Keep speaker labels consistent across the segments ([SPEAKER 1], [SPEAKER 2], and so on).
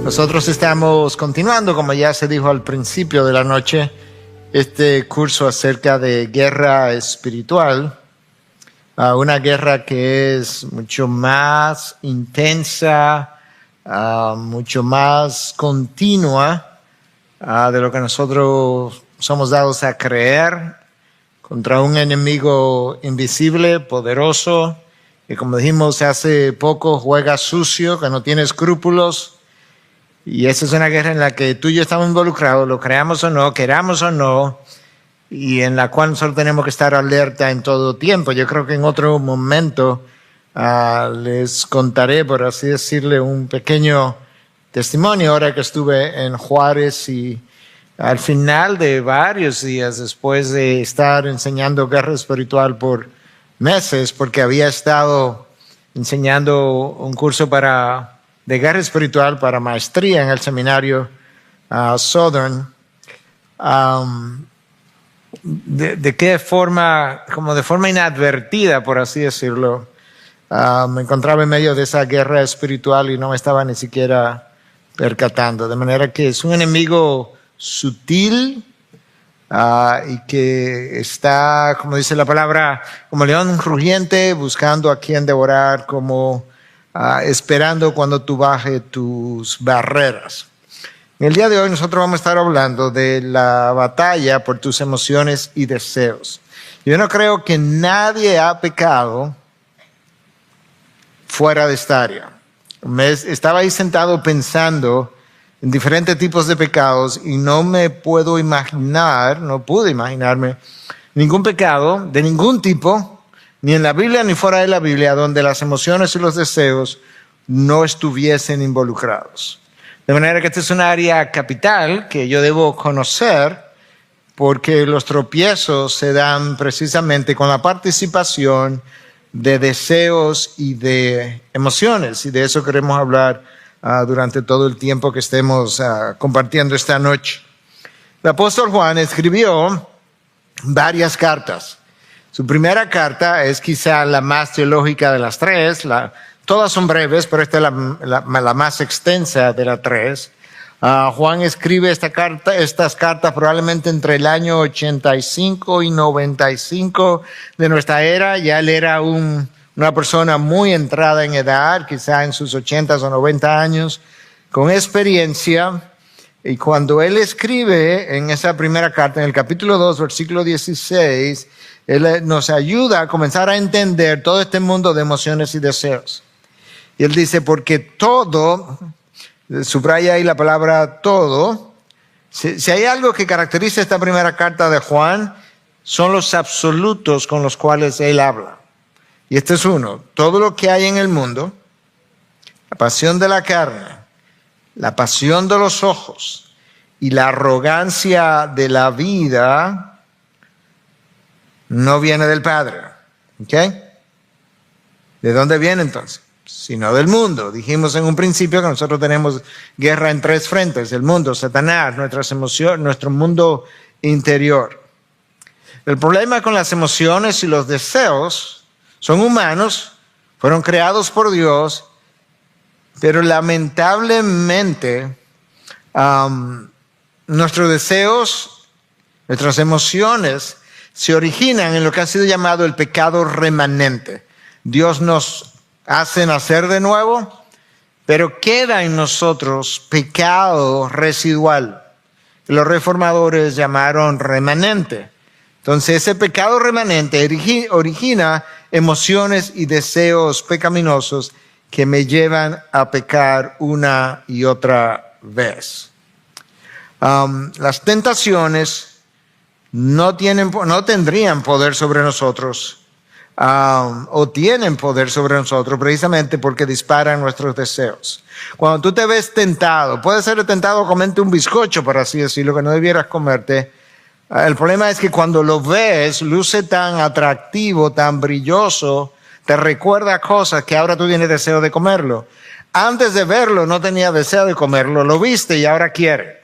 [SPEAKER 1] Nosotros estamos continuando, como ya se dijo al principio de la noche, este curso acerca de guerra espiritual, una guerra que es mucho más intensa, mucho más continua de lo que nosotros somos dados a creer, contra un enemigo invisible, poderoso, que como dijimos hace poco juega sucio, que no tiene escrúpulos. Y esa es una guerra en la que tú y yo estamos involucrados, lo creamos o no, queramos o no, y en la cual nosotros tenemos que estar alerta en todo tiempo. Yo creo que en otro momento les contaré, por así decirle, un pequeño testimonio ahora que estuve en Juárez, y al final de varios días, después de estar enseñando guerra espiritual por meses, porque había estado enseñando un curso de guerra espiritual para maestría en el seminario Southern, de qué forma, como de forma inadvertida, por así decirlo, me encontraba en medio de esa guerra espiritual y no me estaba ni siquiera percatando. De manera que es un enemigo sutil y que está, como dice la palabra, como león rugiente, buscando a quien devorar, como esperando cuando tú bajes tus barreras. En el día de hoy nosotros vamos a estar hablando de la batalla por tus emociones y deseos. Yo no creo que nadie ha pecado fuera de esta área. Estaba ahí sentado pensando en diferentes tipos de pecados y no pude imaginarme ningún pecado de ningún tipo, ni en la Biblia ni fuera de la Biblia, donde las emociones y los deseos no estuviesen involucrados. De manera que esta es un área capital que yo debo conocer, porque los tropiezos se dan precisamente con la participación de deseos y de emociones, y de eso queremos hablar durante todo el tiempo que estemos compartiendo esta noche. El apóstol Juan escribió varias cartas. Su primera carta es quizá la más teológica de las tres. Todas son breves, pero esta es la más extensa de las tres. Juan escribe estas cartas probablemente entre el año 85 y 95 de nuestra era. Ya él era una persona muy entrada en edad, quizá en sus 80 o 90 años, con experiencia. Y cuando él escribe en esa primera carta, en el capítulo 2, versículo 16, él nos ayuda a comenzar a entender todo este mundo de emociones y deseos. Y él dice, porque todo, subraya ahí la palabra todo, si hay algo que caracteriza esta primera carta de Juan, son los absolutos con los cuales él habla. Y este es uno: todo lo que hay en el mundo, la pasión de la carne, la pasión de los ojos y la arrogancia de la vida, no viene del Padre. ¿Ok? ¿De dónde viene entonces? Sino del mundo. Dijimos en un principio que nosotros tenemos guerra en tres frentes: el mundo, Satanás, nuestras emociones, nuestro mundo interior. El problema con las emociones y los deseos: son humanos, fueron creados por Dios, pero lamentablemente nuestros deseos, nuestras emociones se originan en lo que ha sido llamado el pecado remanente. Dios nos hace nacer de nuevo, pero queda en nosotros pecado residual, que los reformadores llamaron remanente. Entonces ese pecado remanente origina emociones y deseos pecaminosos que me llevan a pecar una y otra vez. Las tentaciones no tendrían poder sobre nosotros, o tienen poder sobre nosotros precisamente porque disparan nuestros deseos. Cuando tú te ves tentado, puedes ser tentado a comerte un bizcocho, por así decirlo, que no debieras comerte. El problema es que cuando lo ves, luce tan atractivo, tan brilloso, te recuerda cosas que ahora tú tienes deseo de comerlo. Antes de verlo no tenía deseo de comerlo, lo viste y ahora quiere.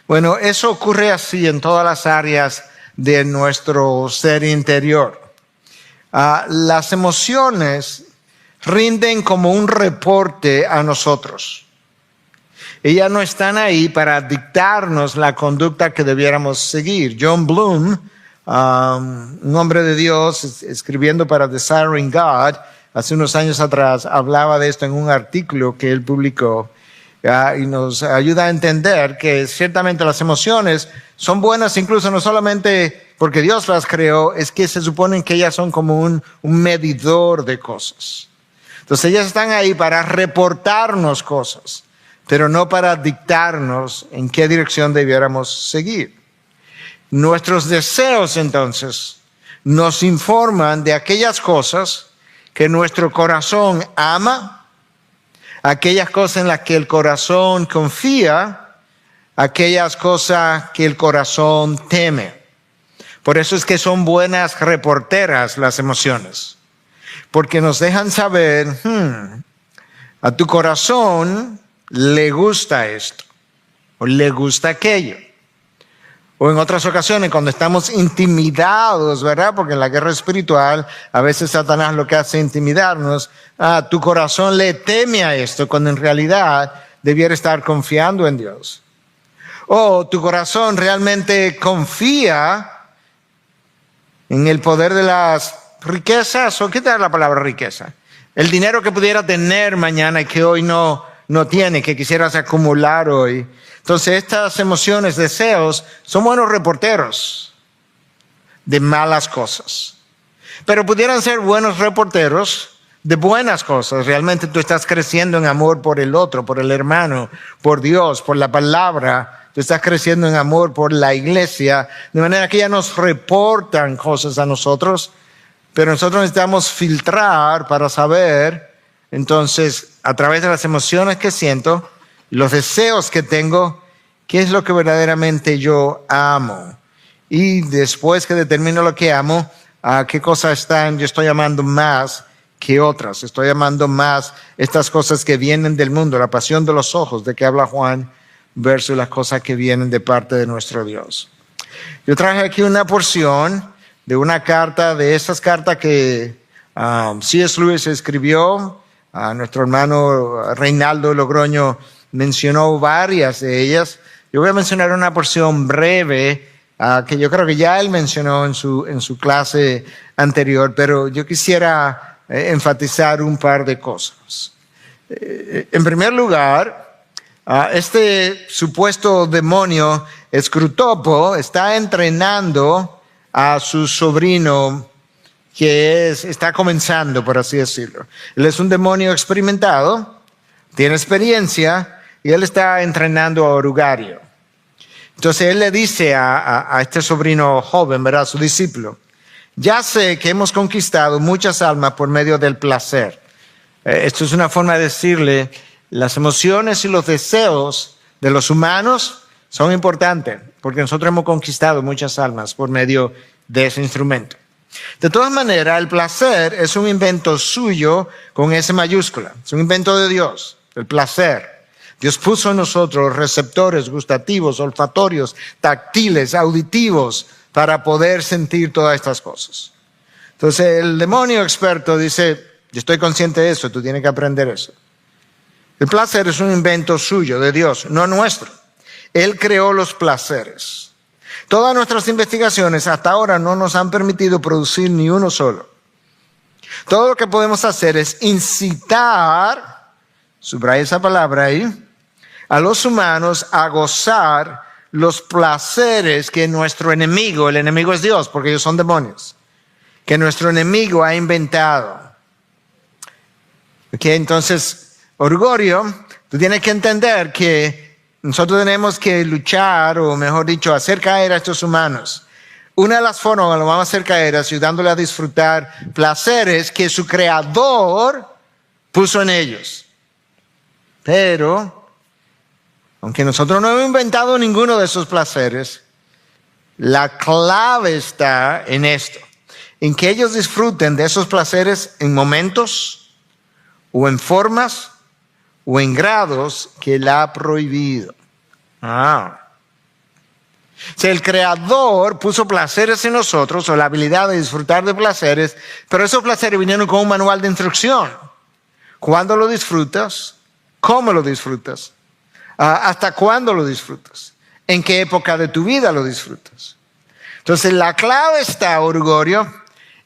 [SPEAKER 1] Bueno, eso ocurre así en todas las áreas de nuestro ser interior. Las emociones rinden como un reporte a nosotros. ellas no están ahí para dictarnos la conducta que debiéramos seguir. John Bloom, un hombre de Dios, escribiendo para Desiring God, hace unos años atrás, hablaba de esto en un artículo que él publicó. Y nos ayuda a entender que ciertamente las emociones son buenas, incluso no solamente porque Dios las creó, es que se suponen que ellas son como un medidor de cosas. Entonces ellas están ahí para reportarnos cosas, pero no para dictarnos en qué dirección debiéramos seguir. Nuestros deseos entonces nos informan de aquellas cosas que nuestro corazón ama, aquellas cosas en las que el corazón confía, aquellas cosas que el corazón teme. Por eso es que son buenas reporteras las emociones, porque nos dejan saber, a tu corazón le gusta esto, o le gusta aquello. O en otras ocasiones, cuando estamos intimidados, ¿verdad? Porque en la guerra espiritual, a veces Satanás lo que hace es intimidarnos. Tu corazón le teme a esto, cuando en realidad debiera estar confiando en Dios. O tu corazón realmente confía en el poder de las riquezas. ¿O qué tal la palabra riqueza? El dinero que pudiera tener mañana y que hoy no tiene, que quisieras acumular hoy. Entonces estas emociones, deseos, son buenos reporteros de malas cosas. Pero pudieran ser buenos reporteros de buenas cosas. Realmente tú estás creciendo en amor por el otro, por el hermano, por Dios, por la palabra. Tú estás creciendo en amor por la iglesia. De manera que ya nos reportan cosas a nosotros. Pero nosotros necesitamos filtrar para saber, entonces, a través de las emociones que siento, los deseos que tengo, qué es lo que verdaderamente yo amo. Y después que determino lo que amo, a qué cosas yo estoy amando más que otras. Estoy amando más estas cosas que vienen del mundo, la pasión de los ojos, de que habla Juan, versus las cosas que vienen de parte de nuestro Dios. Yo traje aquí una porción de una carta, de esas cartas que C.S. Lewis escribió. Nuestro hermano Reinaldo Logroño mencionó varias de ellas. Yo voy a mencionar una porción breve que yo creo que ya él mencionó en su clase anterior, pero yo quisiera enfatizar un par de cosas. En primer lugar, este supuesto demonio Scrutopo está entrenando a su sobrino que está comenzando, por así decirlo. Él es un demonio experimentado, tiene experiencia, y él está entrenando a Orugario. Entonces él le dice a este sobrino joven, ¿verdad? Su discípulo: ya sé que hemos conquistado muchas almas por medio del placer. Esto es una forma de decirle, las emociones y los deseos de los humanos son importantes, porque nosotros hemos conquistado muchas almas por medio de ese instrumento. De todas maneras, el placer es un invento suyo con S mayúscula. Es un invento de Dios, el placer. Dios puso en nosotros receptores gustativos, olfatorios, táctiles, auditivos, para poder sentir todas estas cosas. Entonces el demonio experto dice, yo estoy consciente de eso, tú tienes que aprender eso. El placer es un invento suyo, de Dios, no nuestro. Él creó los placeres. Todas nuestras investigaciones hasta ahora no nos han permitido producir ni uno solo. Todo lo que podemos hacer es incitar, subraya esa palabra ahí, a los humanos a gozar los placeres que nuestro enemigo, el enemigo es Dios porque ellos son demonios, que nuestro enemigo ha inventado. Okay, entonces, Orgorio, tú tienes que entender que nosotros tenemos que luchar, o mejor dicho, hacer caer a estos humanos. Una de las formas que lo vamos a hacer caer es ayudándole a disfrutar placeres que su creador puso en ellos. Pero, aunque nosotros no hemos inventado ninguno de esos placeres, la clave está en esto, en que ellos disfruten de esos placeres en momentos, o en formas, o en grados que Él ha prohibido. Si el Creador puso placeres en nosotros, o la habilidad de disfrutar de placeres, pero esos placeres vinieron con un manual de instrucción. ¿Cuándo lo disfrutas? ¿Cómo lo disfrutas? ¿Hasta cuándo lo disfrutas? ¿En qué época de tu vida lo disfrutas? Entonces la clave está, orgullo,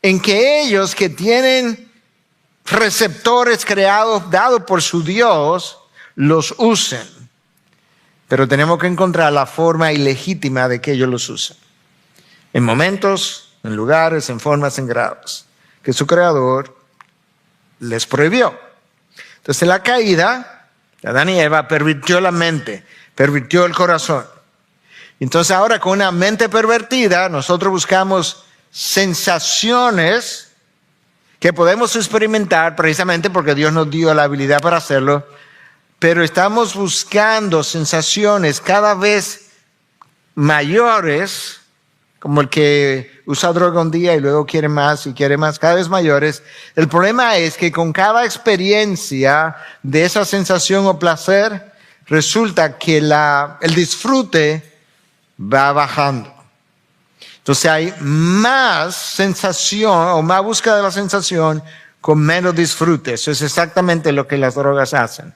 [SPEAKER 1] en que ellos que tienen receptores creados, dados por su Dios, los usen. Pero tenemos que encontrar la forma ilegítima de que ellos los usen. En momentos, en lugares, en formas, en grados, que su creador les prohibió. Entonces la caída, Adán y Eva, pervirtió la mente, pervirtió el corazón. Entonces ahora con una mente pervertida, nosotros buscamos sensaciones que podemos experimentar precisamente porque Dios nos dio la habilidad para hacerlo, pero estamos buscando sensaciones cada vez mayores, como el que usa droga un día y luego quiere más y quiere más, cada vez mayores. El problema es que con cada experiencia de esa sensación o placer, resulta que el disfrute va bajando. Entonces hay más sensación o más búsqueda de la sensación con menos disfrute. Eso es exactamente lo que las drogas hacen.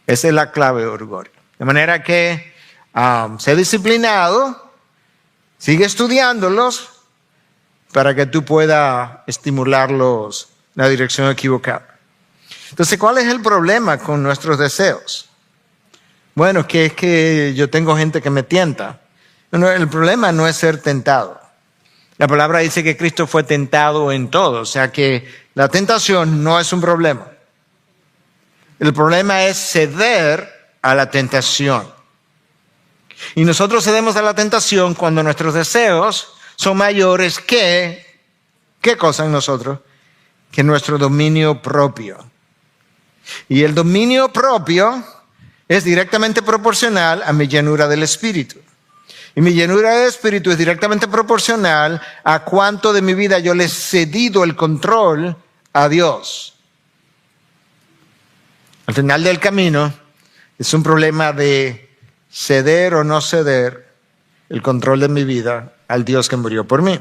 [SPEAKER 1] Esa es la clave de orgullo. De manera que sé disciplinado, sigue estudiándolos para que tú puedas estimularlos en la dirección equivocada. Entonces, ¿cuál es el problema con nuestros deseos? Bueno, que es que yo tengo gente que me tienta. Bueno, el problema no es ser tentado. La palabra dice que Cristo fue tentado en todo, o sea que la tentación no es un problema. El problema es ceder a la tentación. Y nosotros cedemos a la tentación cuando nuestros deseos son mayores que, ¿qué cosa en nosotros? Que nuestro dominio propio. Y el dominio propio es directamente proporcional a mi llenura del Espíritu. Y mi llenura del Espíritu es directamente proporcional a cuánto de mi vida yo le he cedido el control a Dios. Al final del camino es un problema de ceder o no ceder el control de mi vida al Dios que murió por mí.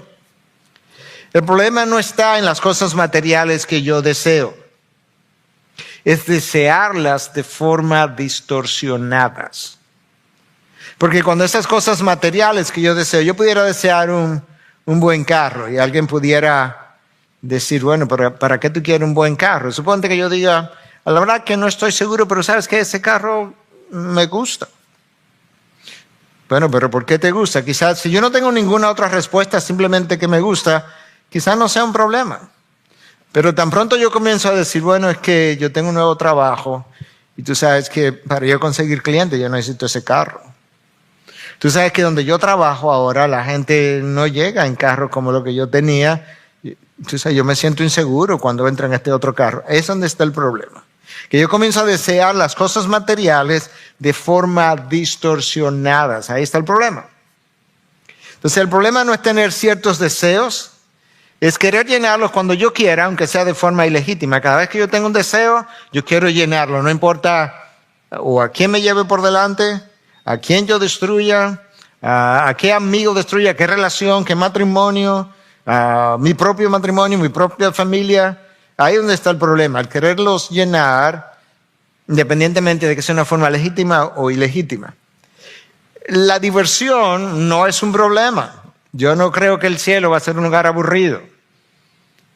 [SPEAKER 1] El problema no está en las cosas materiales que yo deseo. Es desearlas de forma distorsionadas. Porque cuando esas cosas materiales que yo deseo, yo pudiera desear un buen carro y alguien pudiera decir, bueno, ¿para qué tú quieres un buen carro? Suponte que yo diga, la verdad que no estoy seguro, pero sabes que ese carro me gusta. Bueno, pero ¿por qué te gusta? Quizás si yo no tengo ninguna otra respuesta, simplemente que me gusta, quizás no sea un problema. Pero tan pronto yo comienzo a decir, bueno, es que yo tengo un nuevo trabajo y tú sabes que para yo conseguir clientes yo necesito ese carro. Tú sabes que donde yo trabajo ahora la gente no llega en carro como lo que yo tenía. Tú sabes, yo me siento inseguro cuando entro en este otro carro. Es donde está el problema. Que yo comienzo a desear las cosas materiales de forma distorsionada. Ahí está el problema. Entonces el problema no es tener ciertos deseos, es querer llenarlos cuando yo quiera, aunque sea de forma ilegítima. Cada vez que yo tengo un deseo, yo quiero llenarlo. No importa o a quién me lleve por delante, a quién yo destruya, a qué amigo destruya, qué relación, qué matrimonio, a mi propio matrimonio, mi propia familia. Ahí es donde está el problema, al quererlos llenar, independientemente de que sea una forma legítima o ilegítima. La diversión no es un problema. Yo no creo que el cielo va a ser un lugar aburrido.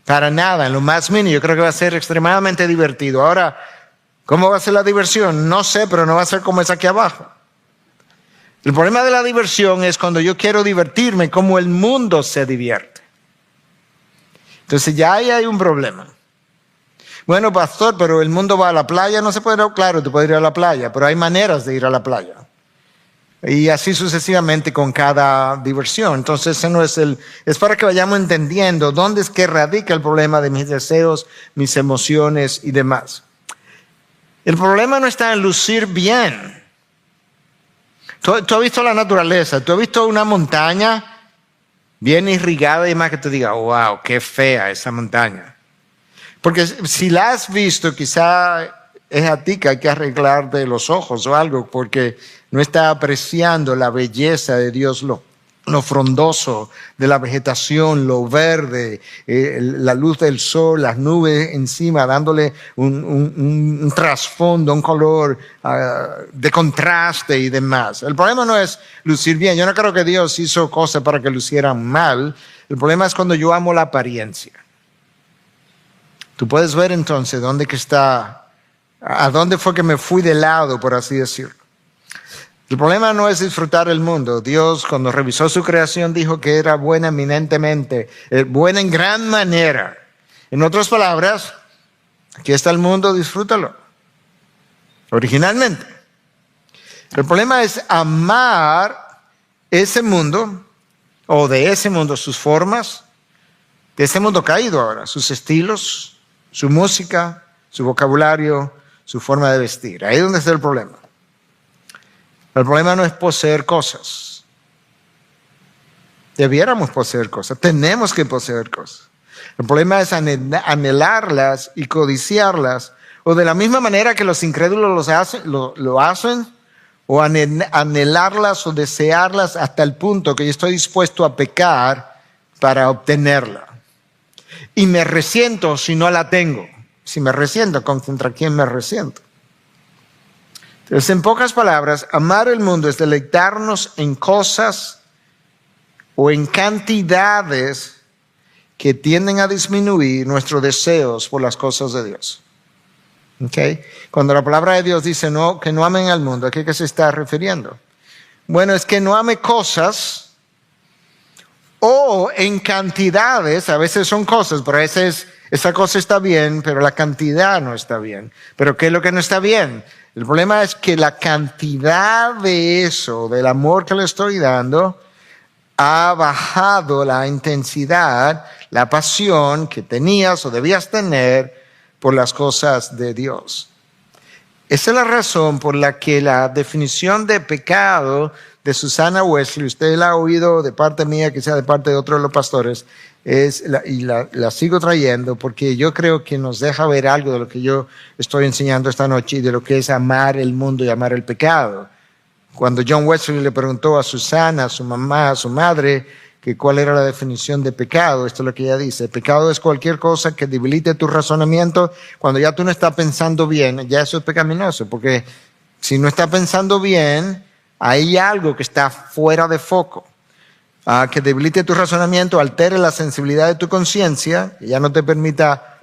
[SPEAKER 1] Para nada, en lo más mínimo. Yo creo que va a ser extremadamente divertido. Ahora, ¿cómo va a ser la diversión? No sé, pero no va a ser como es aquí abajo. El problema de la diversión es cuando yo quiero divertirme como el mundo se divierte. Entonces ya ahí hay un problema. Bueno, pastor, pero el mundo va a la playa, no se puede ir. Claro, tú puedes ir a la playa, pero hay maneras de ir a la playa. Y así sucesivamente con cada diversión. Entonces ese no es para que vayamos entendiendo dónde es que radica el problema de mis deseos, mis emociones y demás. El problema no está en lucir bien. Tú has visto la naturaleza, tú has visto una montaña bien irrigada y más que tú digas, wow, qué fea esa montaña. Porque si la has visto, quizá es a ti que hay que arreglarte los ojos o algo, porque no está apreciando la belleza de Dios. lo frondoso de la vegetación, lo verde, la luz del sol, las nubes encima, dándole un trasfondo, un color de contraste y demás. El problema no es lucir bien. Yo no creo que Dios hizo cosas para que lucieran mal. El problema es cuando yo amo la apariencia. Tú puedes ver entonces dónde que está, a dónde fue que me fui de lado, por así decirlo. El problema no es disfrutar el mundo. Dios, cuando revisó su creación, dijo que era buena eminentemente, buena en gran manera. En otras palabras, aquí está el mundo, disfrútalo. Originalmente. El problema es amar ese mundo, o de ese mundo sus formas, de ese mundo caído ahora, sus estilos, su música, su vocabulario, su forma de vestir. Ahí es donde está el problema. El problema no es poseer cosas. Debiéramos poseer cosas. Tenemos que poseer cosas. El problema es anhelarlas y codiciarlas. O de la misma manera que los incrédulos lo hacen. O anhelarlas o desearlas hasta el punto que yo estoy dispuesto a pecar para obtenerla. Y me resiento si no la tengo. Si me resiento, ¿contra quién me resiento? Entonces, en pocas palabras, amar el mundo es deleitarnos en cosas o en cantidades que tienden a disminuir nuestros deseos por las cosas de Dios. ¿Okay? Cuando la palabra de Dios dice que no amen al mundo, ¿a qué se está refiriendo? Bueno, es que no ame cosas o en cantidades, a veces son cosas, pero a veces esa cosa está bien, pero la cantidad no está bien. ¿Pero qué es lo que no está bien? El problema es que la cantidad de eso, del amor que le estoy dando, ha bajado la intensidad, la pasión que tenías o debías tener por las cosas de Dios. Esa es la razón por la que la definición de pecado de Susana Wesley, usted la ha oído de parte mía, quizá de parte de otros de los pastores, la sigo trayendo porque yo creo que nos deja ver algo de lo que yo estoy enseñando esta noche y de lo que es amar el mundo y amar el pecado. Cuando John Wesley le preguntó a Susana, a su mamá, a su madre, que cuál era la definición de pecado, esto es lo que ella dice: pecado es cualquier cosa que debilite tu razonamiento. Cuando ya tú no estás pensando bien, ya eso es pecaminoso, porque si no estás pensando bien, hay algo que está fuera de foco. Que debilite tu razonamiento, altere la sensibilidad de tu conciencia, que ya no te permita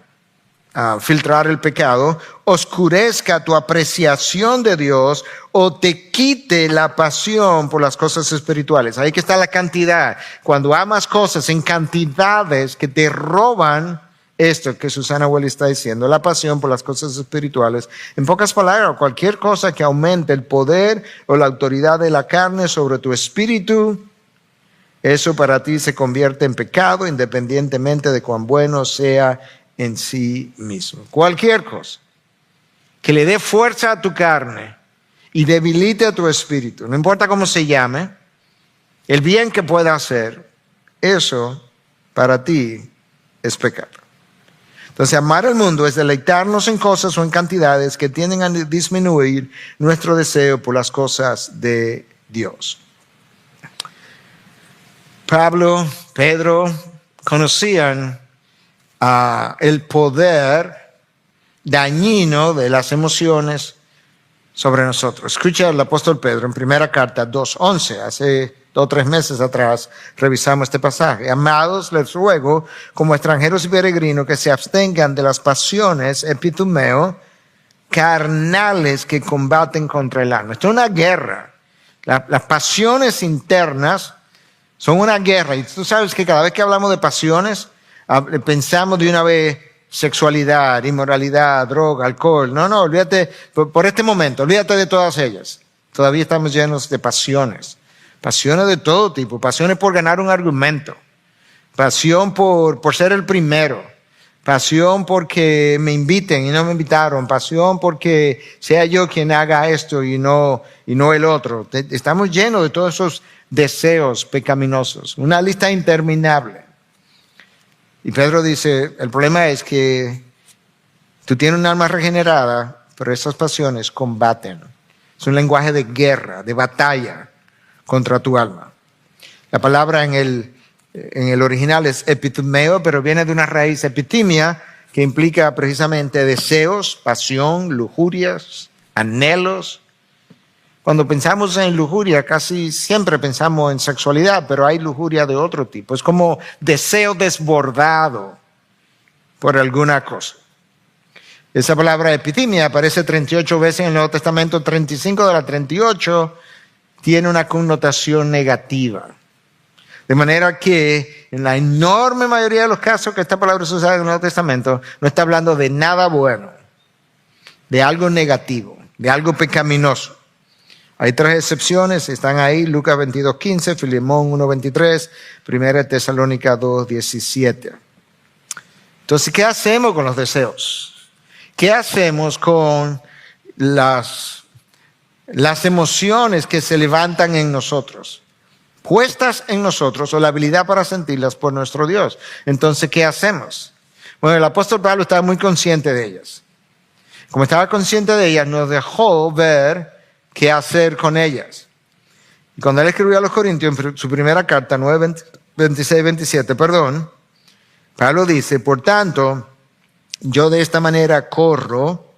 [SPEAKER 1] filtrar el pecado, oscurezca tu apreciación de Dios o te quite la pasión por las cosas espirituales. Ahí que está la cantidad. Cuando amas cosas en cantidades que te roban esto que Susana Wesley está diciendo, la pasión por las cosas espirituales. En pocas palabras, cualquier cosa que aumente el poder o la autoridad de la carne sobre tu espíritu, eso para ti se convierte en pecado independientemente de cuán bueno sea en sí mismo. Cualquier cosa que le dé fuerza a tu carne y debilite a tu espíritu, no importa cómo se llame, el bien que pueda hacer, eso para ti es pecado. Entonces, amar al mundo es deleitarnos en cosas o en cantidades que tienden a disminuir nuestro deseo por las cosas de Dios. Pedro conocían el poder dañino de las emociones sobre nosotros. Escucha el apóstol Pedro en primera carta 2:11, hace 2 o 3 meses atrás revisamos este pasaje. Amados, les ruego, como extranjeros y peregrinos, que se abstengan de las pasiones, epitumeo, carnales que combaten contra el alma. Esto es una guerra. Las pasiones internas son una guerra. Y tú sabes que cada vez que hablamos de pasiones, pensamos de una vez sexualidad, inmoralidad, droga, alcohol. No, olvídate, por este momento, olvídate de todas ellas. Todavía estamos llenos de pasiones. Pasiones de todo tipo. Pasiones por ganar un argumento. Pasión por ser el primero. Pasión porque me inviten y no me invitaron. Pasión porque sea yo quien haga esto y no el otro. Estamos llenos de todos esos deseos pecaminosos. Una lista interminable. Y Pedro dice, el problema es que tú tienes un alma regenerada, pero esas pasiones combaten. Es un lenguaje de guerra, de batalla contra tu alma. La palabra en el original es epitimeo, pero viene de una raíz epitimia, que implica precisamente deseos, pasión, lujurias, anhelos. Cuando pensamos en lujuria, casi siempre pensamos en sexualidad, pero hay lujuria de otro tipo. Es como deseo desbordado por alguna cosa. Esa palabra epitimia aparece 38 veces en el Nuevo Testamento, 35 de las 38 tiene una connotación negativa. De manera que en la enorme mayoría de los casos que esta palabra se usa en el Nuevo Testamento, no está hablando de nada bueno, de algo negativo, de algo pecaminoso. Hay 3 excepciones, están ahí: Lucas 22:15, Filemón 1:23, 1 Tesalónica 2:17. Entonces, ¿qué hacemos con los deseos? ¿Qué hacemos con las emociones que se levantan en nosotros, puestas en nosotros, o la habilidad para sentirlas por nuestro Dios? Entonces, ¿qué hacemos? Bueno, el apóstol Pablo estaba muy consciente de ellas. Como estaba consciente de ellas, nos dejó ver qué hacer con ellas. Y cuando él escribió a los Corintios, en su primera carta, 9:26-27, Pablo dice: por tanto, yo de esta manera corro,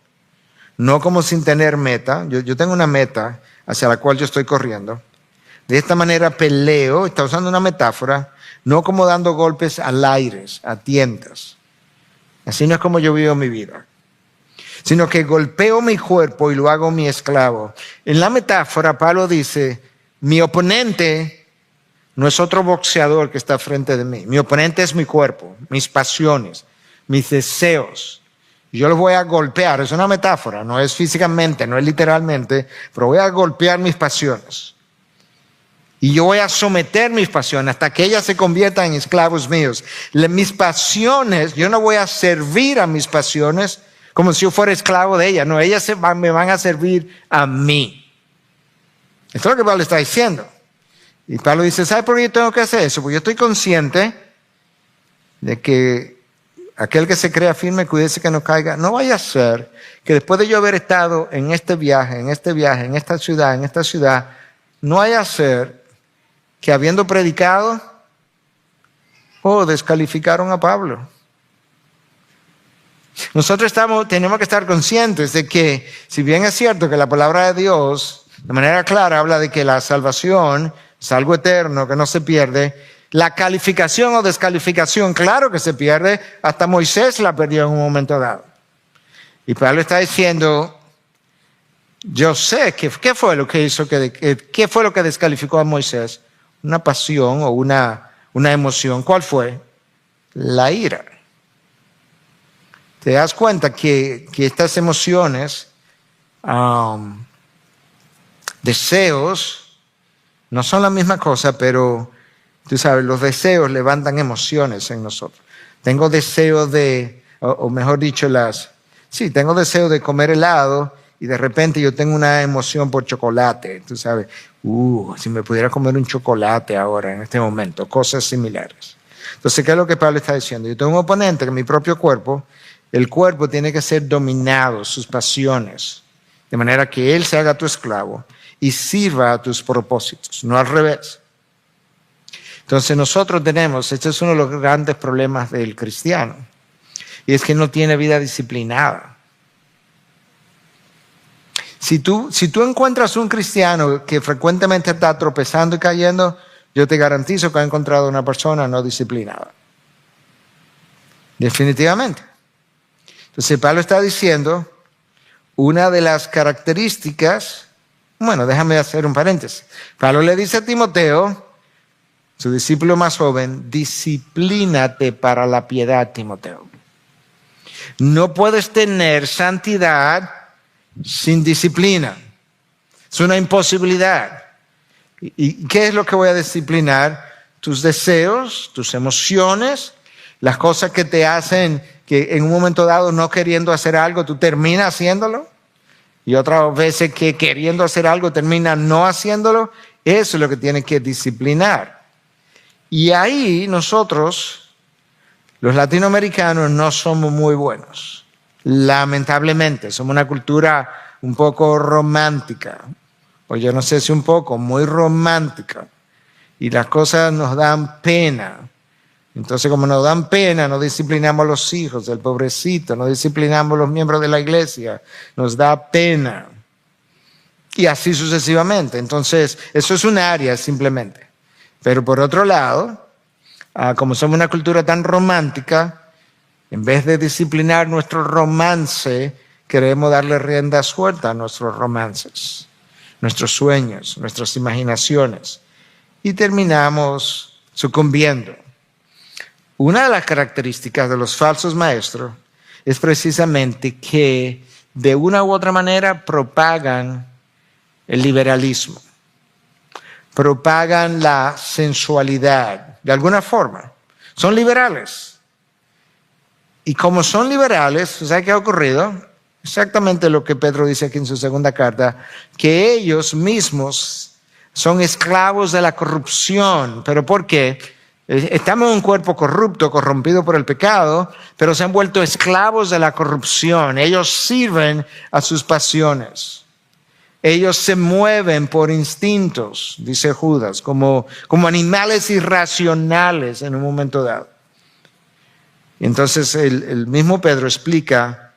[SPEAKER 1] no como sin tener meta. Yo tengo una meta hacia la cual yo estoy corriendo. De esta manera peleo, está usando una metáfora, no como dando golpes al aire, a tientas. Así no es como yo vivo mi vida, sino que golpeo mi cuerpo y lo hago mi esclavo. En la metáfora, Pablo dice: mi oponente no es otro boxeador que está frente de mí. Mi oponente es mi cuerpo, mis pasiones, mis deseos. Yo los voy a golpear. Es una metáfora, no es físicamente, no es literalmente, pero voy a golpear mis pasiones. Y yo voy a someter mis pasiones hasta que ellas se conviertan en esclavos míos. Mis pasiones, yo no voy a servir a mis pasiones como si yo fuera esclavo de ellas. No, ellas me van a servir a mí. Esto es lo que Pablo está diciendo. Y Pablo dice: ¿sabe por qué yo tengo que hacer eso? Porque yo estoy consciente de que aquel que se crea firme, cuídese que no caiga. No vaya a ser que después de yo haber estado en este viaje, en esta ciudad, no vaya a ser que habiendo predicado, descalificaron a Pablo. Nosotros tenemos que estar conscientes de que, si bien es cierto que la palabra de Dios de manera clara habla de que la salvación es algo eterno, que no se pierde, la calificación o descalificación, claro que se pierde. Hasta Moisés la perdió en un momento dado. Y Pablo está diciendo: yo sé qué fue lo que hizo, qué fue lo que descalificó a Moisés. Una pasión o una emoción. ¿Cuál fue? La ira. Te das cuenta que estas emociones, deseos, no son la misma cosa, pero tú sabes, los deseos levantan emociones en nosotros. Tengo deseo o mejor dicho, tengo deseo de comer helado, y de repente yo tengo una emoción por chocolate. Tú sabes, si me pudiera comer un chocolate ahora, en este momento, cosas similares. Entonces, ¿qué es lo que Pablo está diciendo? Yo tengo un oponente, que es mi propio cuerpo. El cuerpo tiene que ser dominado, sus pasiones, de manera que él se haga tu esclavo y sirva a tus propósitos, no al revés. Entonces nosotros este es uno de los grandes problemas del cristiano, y es que no tiene vida disciplinada. Si tú encuentras un cristiano que frecuentemente está tropezando y cayendo, yo te garantizo que ha encontrado una persona no disciplinada. Definitivamente. Entonces Pablo está diciendo, una de las características, déjame hacer un paréntesis. Pablo le dice a Timoteo, su discípulo más joven: disciplínate para la piedad, Timoteo. No puedes tener santidad sin disciplina. Es una imposibilidad. ¿Y qué es lo que voy a disciplinar? Tus deseos, tus emociones, las cosas que te hacen que en un momento dado, no queriendo hacer algo, tú terminas haciéndolo, y otras veces que queriendo hacer algo terminas no haciéndolo. Eso es lo que tienes que disciplinar. Y ahí nosotros, los latinoamericanos, no somos muy buenos. Lamentablemente, somos una cultura un poco romántica, o yo no sé si un poco, muy romántica. y las cosas nos dan pena. Entonces, como nos dan pena, no disciplinamos a los hijos del pobrecito, no disciplinamos a los miembros de la iglesia, nos da pena. Y así sucesivamente. Entonces, eso es un área simplemente. Pero por otro lado, como somos una cultura tan romántica, en vez de disciplinar nuestro romance, queremos darle rienda suelta a nuestros romances, nuestros sueños, nuestras imaginaciones. Y terminamos sucumbiendo. Una de las características de los falsos maestros es precisamente que de una u otra manera propagan el liberalismo, propagan la sensualidad, de alguna forma. Son liberales. Y como son liberales, ¿sabe qué ha ocurrido? Exactamente lo que Pedro dice aquí en su segunda carta, que ellos mismos son esclavos de la corrupción. ¿Pero por qué? Estamos en un cuerpo corrupto, corrompido por el pecado, pero se han vuelto esclavos de la corrupción. Ellos sirven a sus pasiones. Ellos se mueven por instintos, dice Judas, como animales irracionales en un momento dado. Y entonces el mismo Pedro explica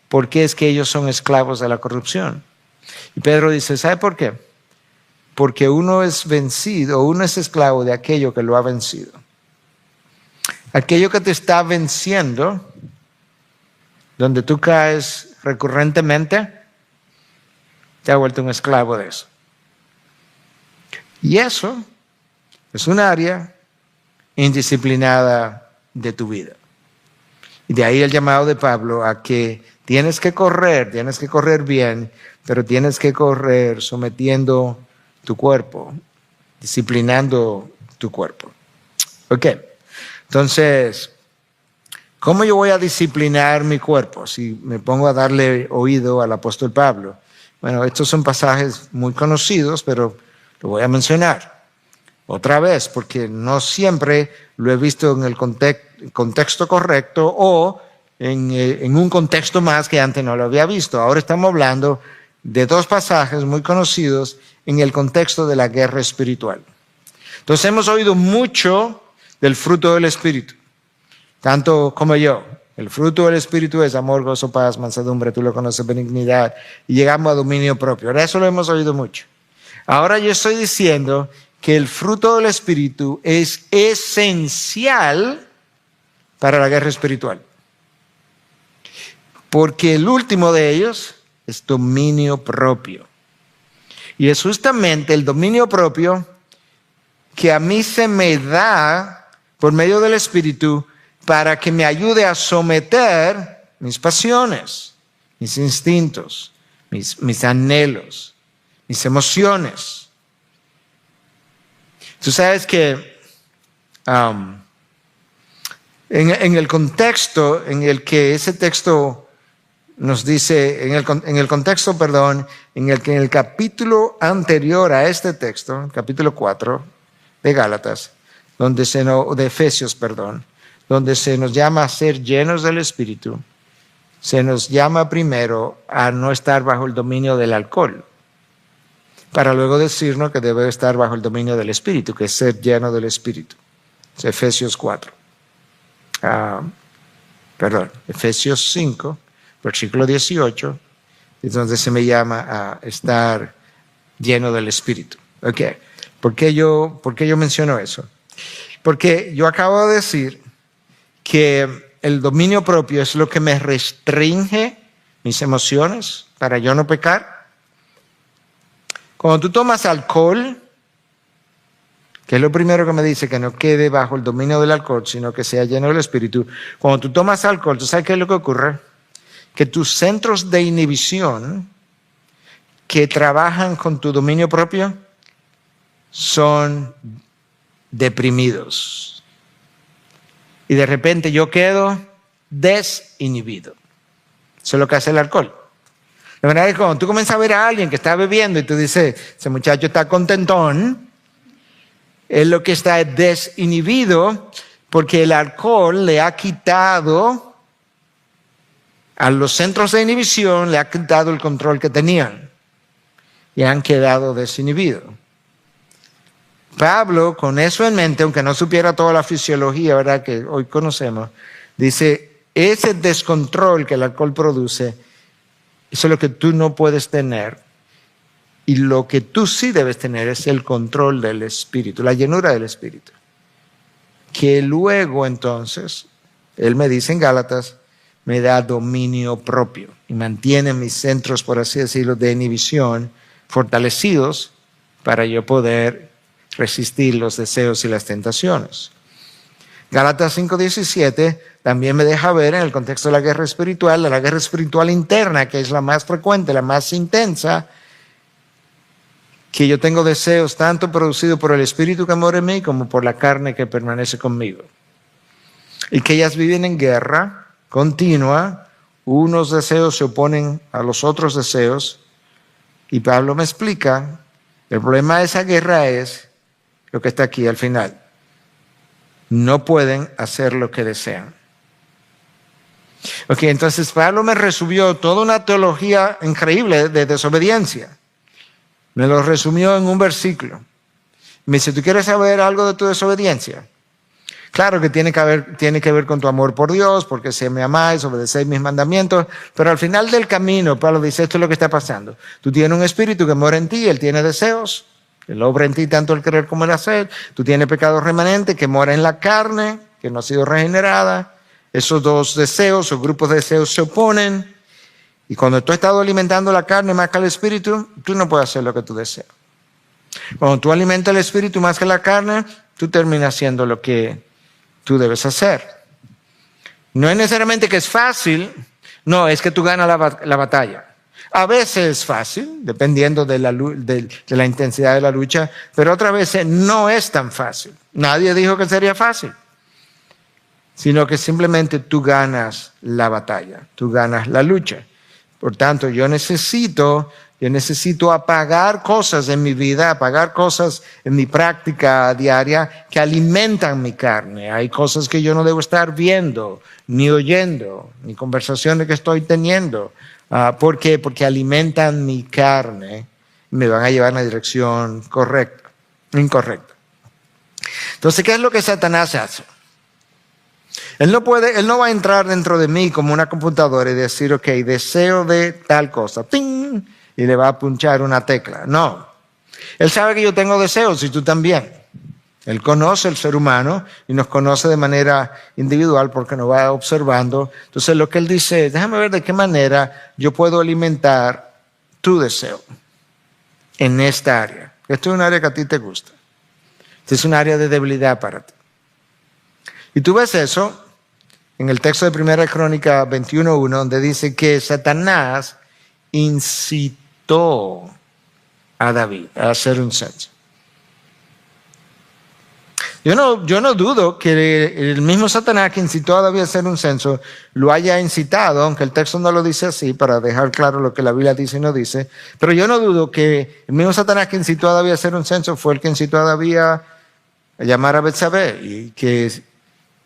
[SPEAKER 1] por qué es que ellos son esclavos de la corrupción. Y Pedro dice, ¿sabe por qué? Porque uno es vencido, uno es esclavo de aquello que lo ha vencido. Aquello que te está venciendo, donde tú caes recurrentemente, te ha vuelto un esclavo de eso. Y eso es un área indisciplinada de tu vida. Y de ahí el llamado de Pablo a que tienes que correr bien, pero tienes que correr sometiendo tu cuerpo, disciplinando tu cuerpo. Ok, entonces, ¿cómo yo voy a disciplinar mi cuerpo si me pongo a darle oído al apóstol Pablo? Bueno, estos son pasajes muy conocidos, pero lo voy a mencionar otra vez, porque no siempre lo he visto en el contexto correcto o en un contexto más que antes no lo había visto. Ahora estamos hablando de dos pasajes muy conocidos en el contexto de la guerra espiritual. Entonces hemos oído mucho del fruto del Espíritu, tanto como yo. El fruto del Espíritu es amor, gozo, paz, mansedumbre, tú lo conoces, benignidad, y llegamos a dominio propio. Ahora eso lo hemos oído mucho. Ahora yo estoy diciendo que el fruto del Espíritu es esencial para la guerra espiritual. Porque el último de ellos es dominio propio. Y es justamente el dominio propio que a mí se me da por medio del Espíritu para que me ayude a someter mis pasiones, mis instintos, mis anhelos, mis emociones. Tú sabes que en el contexto en el que ese texto nos dice, en el contexto, en el que en el capítulo anterior a este texto, capítulo 4 de Gálatas, de Efesios, donde se nos llama a ser llenos del Espíritu, se nos llama primero a no estar bajo el dominio del alcohol, para luego decirnos que debe estar bajo el dominio del Espíritu, que es ser lleno del Espíritu. Es Efesios 4. Efesios 5, versículo 18, es donde se me llama a estar lleno del Espíritu. Ok, ¿por qué yo menciono eso? Porque yo acabo de decir que el dominio propio es lo que me restringe mis emociones para yo no pecar. Cuando tú tomas alcohol, que es lo primero que me dice que no quede bajo el dominio del alcohol, sino que sea lleno del Espíritu. Cuando tú tomas alcohol, ¿tú sabes qué es lo que ocurre? Que tus centros de inhibición que trabajan con tu dominio propio son deprimidos. Y de repente yo quedo desinhibido. Eso es lo que hace el alcohol. De manera que cuando tú comienzas a ver a alguien que está bebiendo y tú dices, ese muchacho está contentón, es lo que está desinhibido porque el alcohol le ha quitado a los centros de inhibición, le ha quitado el control que tenían y han quedado desinhibidos. Pablo, con eso en mente, aunque no supiera toda la fisiología, ¿verdad?, que hoy conocemos, dice, ese descontrol que el alcohol produce, eso es lo que tú no puedes tener. Y lo que tú sí debes tener es el control del Espíritu, la llenura del Espíritu. Que luego entonces, él me dice en Gálatas, me da dominio propio y mantiene mis centros, por así decirlo, de inhibición fortalecidos para yo poder resistir los deseos y las tentaciones. Gálatas 5:17 también me deja ver en el contexto de la guerra espiritual interna, que es la más frecuente, la más intensa, que yo tengo deseos tanto producidos por el Espíritu que mora en mí como por la carne que permanece conmigo. Y que ellas viven en guerra continua, unos deseos se oponen a los otros deseos, y Pablo me explica, el problema de esa guerra es lo que está aquí al final. No pueden hacer lo que desean. Ok, entonces Pablo me resumió toda una teología increíble de desobediencia. Me lo resumió en un versículo. Me dice, ¿tú quieres saber algo de tu desobediencia? Claro que tiene que ver con tu amor por Dios, porque si me amáis, obedecéis mis mandamientos, pero al final del camino, Pablo dice, esto es lo que está pasando. Tú tienes un espíritu que mora en ti, él tiene deseos, él obra en ti tanto el querer como el hacer. Tú tienes pecado remanente que mora en la carne, que no ha sido regenerada. Esos dos deseos o grupos de deseos se oponen. Y cuando tú has estado alimentando la carne más que el espíritu, tú no puedes hacer lo que tú deseas. Cuando tú alimentas el espíritu más que la carne, tú terminas haciendo lo que tú debes hacer. No es necesariamente que es fácil, no, es que tú ganas la batalla. A veces es fácil, dependiendo de la intensidad de la lucha, pero otras veces no es tan fácil. Nadie dijo que sería fácil, sino que simplemente tú ganas la batalla, tú ganas la lucha. Por tanto, yo necesito apagar cosas en mi vida, apagar cosas en mi práctica diaria que alimentan mi carne. Hay cosas que yo no debo estar viendo, ni oyendo, ni conversaciones que estoy teniendo. ¿Por qué? Porque alimentan mi carne y me van a llevar en la dirección incorrecta. Entonces, ¿qué es lo que Satanás hace? Él no va a entrar dentro de mí como una computadora y decir, ok, deseo de tal cosa, ¡ting!, y le va a punchar una tecla. No. Él sabe que yo tengo deseos y tú también. Él conoce el ser humano y nos conoce de manera individual porque nos va observando. Entonces lo que él dice es, déjame ver de qué manera yo puedo alimentar tu deseo en esta área. Esto es un área que a ti te gusta. Este es un área de debilidad para ti. Y tú ves eso en el texto de 1 Crónica 21:1, donde dice que Satanás incitó a David a hacer un censo. Yo no dudo que el mismo Satanás que incitó a David a hacer un censo lo haya incitado, aunque el texto no lo dice así, para dejar claro lo que la Biblia dice y no dice. Pero yo no dudo que el mismo Satanás que incitó a David a hacer un censo fue el que incitó a David a llamar a Betsabé y que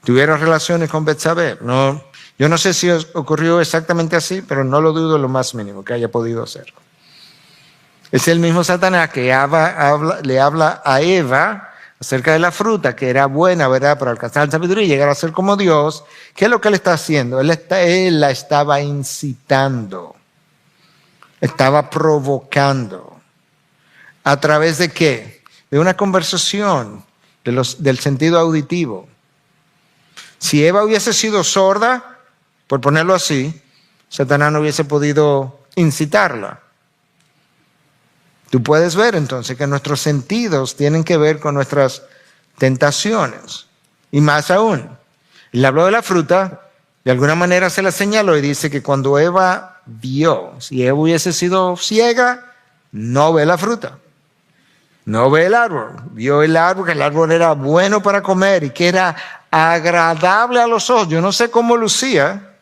[SPEAKER 1] tuvieron relaciones con Betsabé. No, yo no sé si ocurrió exactamente así, pero no lo dudo lo más mínimo que haya podido hacer. Es el mismo Satanás que le habla a Eva acerca de la fruta, que era buena, ¿verdad?, para alcanzar sabiduría y llegar a ser como Dios. ¿Qué es lo que él está haciendo? Él la estaba incitando, estaba provocando. ¿A través de qué? De una conversación, del sentido auditivo. Si Eva hubiese sido sorda, por ponerlo así, Satanás no hubiese podido incitarla. Tú puedes ver entonces que nuestros sentidos tienen que ver con nuestras tentaciones. Y más aún, él habló de la fruta, de alguna manera se la señaló y dice que cuando Eva vio, si Eva hubiese sido ciega, no ve la fruta. No ve el árbol. Vio el árbol, que el árbol era bueno para comer y que era agradable a los ojos. Yo no sé cómo lucía,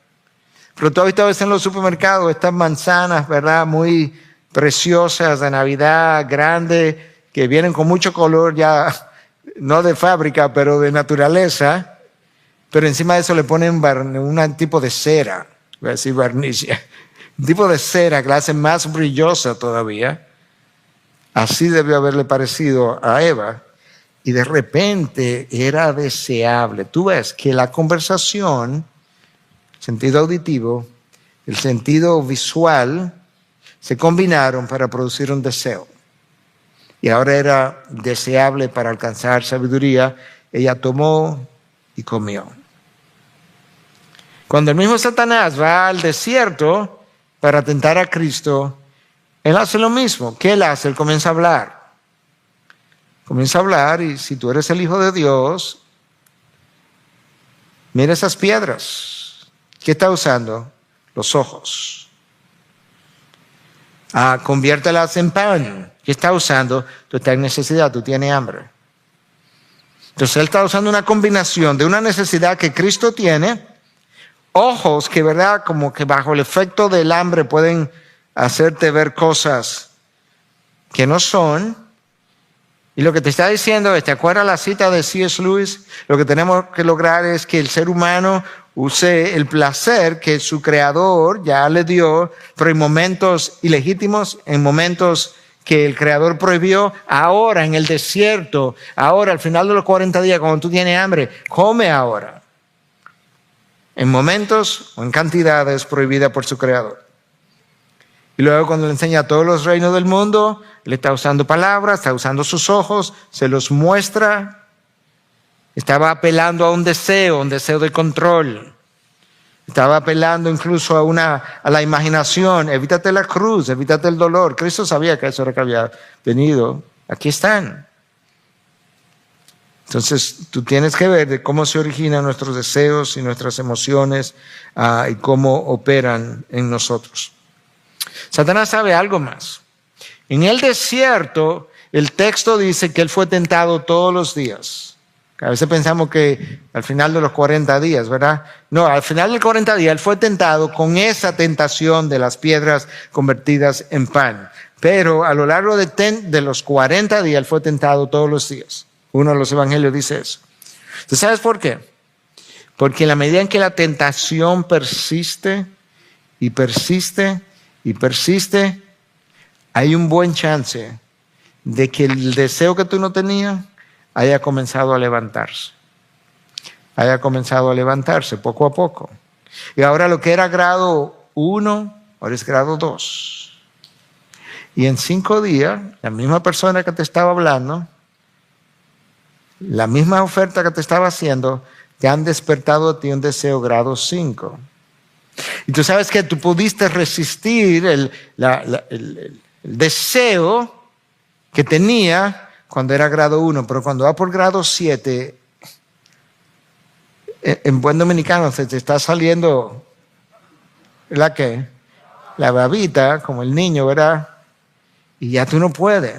[SPEAKER 1] pero tú has visto a veces en los supermercados estas manzanas, ¿verdad?, muy preciosas de Navidad, grandes, que vienen con mucho color ya, no de fábrica, pero de naturaleza, pero encima de eso le ponen un tipo de cera, voy a decir barniz, un tipo de cera que la hace más brillosa todavía. Así debió haberle parecido a Eva. y de repente era deseable. Tú ves que la conversación, el sentido auditivo, el sentido visual, se combinaron para producir un deseo. Y ahora era deseable para alcanzar sabiduría. Ella tomó y comió. Cuando el mismo Satanás va al desierto para tentar a Cristo, él hace lo mismo. ¿Qué él hace? Él comienza a hablar. Comienza a hablar y si tú eres el Hijo de Dios, mira esas piedras. ¿Qué está usando? Los ojos. Conviértelas en pan. ¿Qué está usando? Tú estás en necesidad, tú tienes hambre. Entonces él está usando una combinación de una necesidad que Cristo tiene, ojos que, ¿verdad?, como que bajo el efecto del hambre pueden hacerte ver cosas que no son. Y lo que te está diciendo es, ¿te acuerdas la cita de C.S. Lewis? Lo que tenemos que lograr es que el ser humano use el placer que su creador ya le dio, pero en momentos ilegítimos, en momentos que el creador prohibió, ahora en el desierto, ahora al final de los 40 días, cuando tú tienes hambre, come ahora. En momentos o en cantidades prohibidas por su creador. Y luego cuando le enseña a todos los reinos del mundo, le está usando palabras, está usando sus ojos, se los muestra. Estaba apelando a un deseo de control. Estaba apelando incluso a la imaginación. Evítate la cruz, evítate el dolor. Cristo sabía que eso era que había venido. Aquí están. Entonces tú tienes que ver de cómo se originan nuestros deseos y nuestras emociones y cómo operan en nosotros. Satanás sabe algo más. En el desierto, el texto dice que él fue tentado todos los días. A veces pensamos que al final de los 40 días, ¿verdad? No, al final de los 40 días él fue tentado con esa tentación de las piedras convertidas en pan. Pero a lo largo de los 40 días él fue tentado todos los días. Uno de los evangelios dice eso. ¿Tú sabes por qué? Porque en la medida en que la tentación persiste y persiste y persiste, hay un buen chance de que el deseo que tú no tenías haya comenzado a levantarse. Haya comenzado a levantarse poco a poco. Y ahora lo que era grado 1, ahora es grado 2. Y en 5 días, la misma persona que te estaba hablando, la misma oferta que te estaba haciendo, te han despertado a ti un deseo grado 5. Y tú sabes que tú pudiste resistir el deseo que tenía cuando era grado 1, pero cuando va por grado 7, en buen dominicano se te está saliendo la babita, como el niño, ¿verdad? Y ya tú no puedes.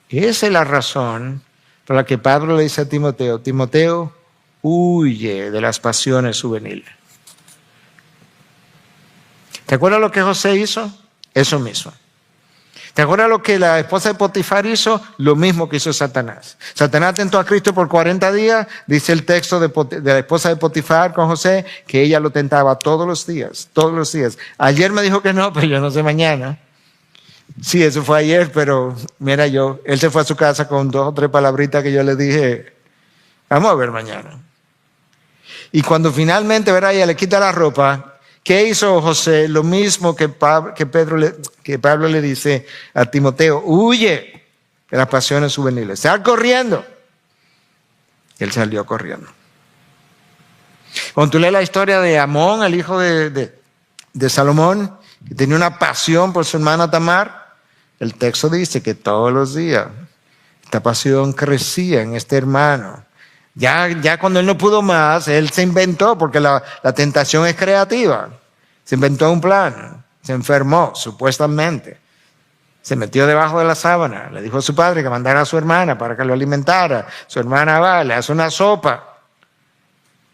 [SPEAKER 1] Esa es la razón por la que Pablo le dice a Timoteo, Timoteo, huye de las pasiones juveniles. ¿Te acuerdas lo que José hizo? Eso mismo. ¿Te acuerdas lo que la esposa de Potifar hizo? Lo mismo que hizo Satanás. Satanás tentó a Cristo por 40 días. Dice el texto de la esposa de Potifar con José que ella lo tentaba todos los días, todos los días. Ayer me dijo que no, pero yo no sé mañana. Sí, eso fue ayer, pero mira él se fue a su casa con 2 o 3 palabritas que yo le dije, vamos a ver mañana. Y cuando finalmente, ¿verdad?, ella le quita la ropa, ¿qué hizo José? Lo mismo que Pablo le dice a Timoteo, huye de las pasiones juveniles, sal corriendo. Él salió corriendo. Cuando tú lees la historia de Amón, el hijo de Salomón, que tenía una pasión por su hermana Tamar, el texto dice que todos los días esta pasión crecía en este hermano. Ya cuando él no pudo más, él se inventó, porque la tentación es creativa. Se inventó un plan, se enfermó, supuestamente. Se metió debajo de la sábana, le dijo a su padre que mandara a su hermana para que lo alimentara. Su hermana va, le hace una sopa.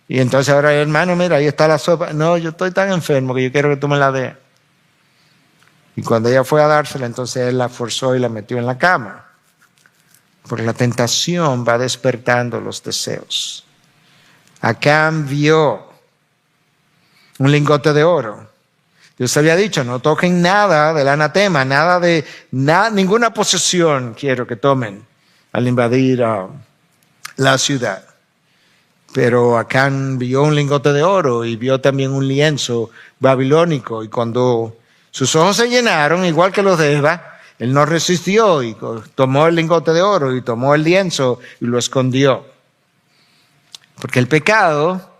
[SPEAKER 1] Y entonces ahora el hermano, mira, ahí está la sopa. No, yo estoy tan enfermo que yo quiero que tú me la des. Y cuando ella fue a dársela, entonces él la forzó y la metió en la cama. Porque la tentación va despertando los deseos. Acán vio un lingote de oro. Dios había dicho, no toquen nada del anatema, ninguna posesión quiero que tomen al invadir la ciudad. Pero Acán vio un lingote de oro y vio también un lienzo babilónico. Y cuando sus ojos se llenaron, igual que los de Eva, él no resistió y tomó el lingote de oro y tomó el lienzo y lo escondió. Porque el pecado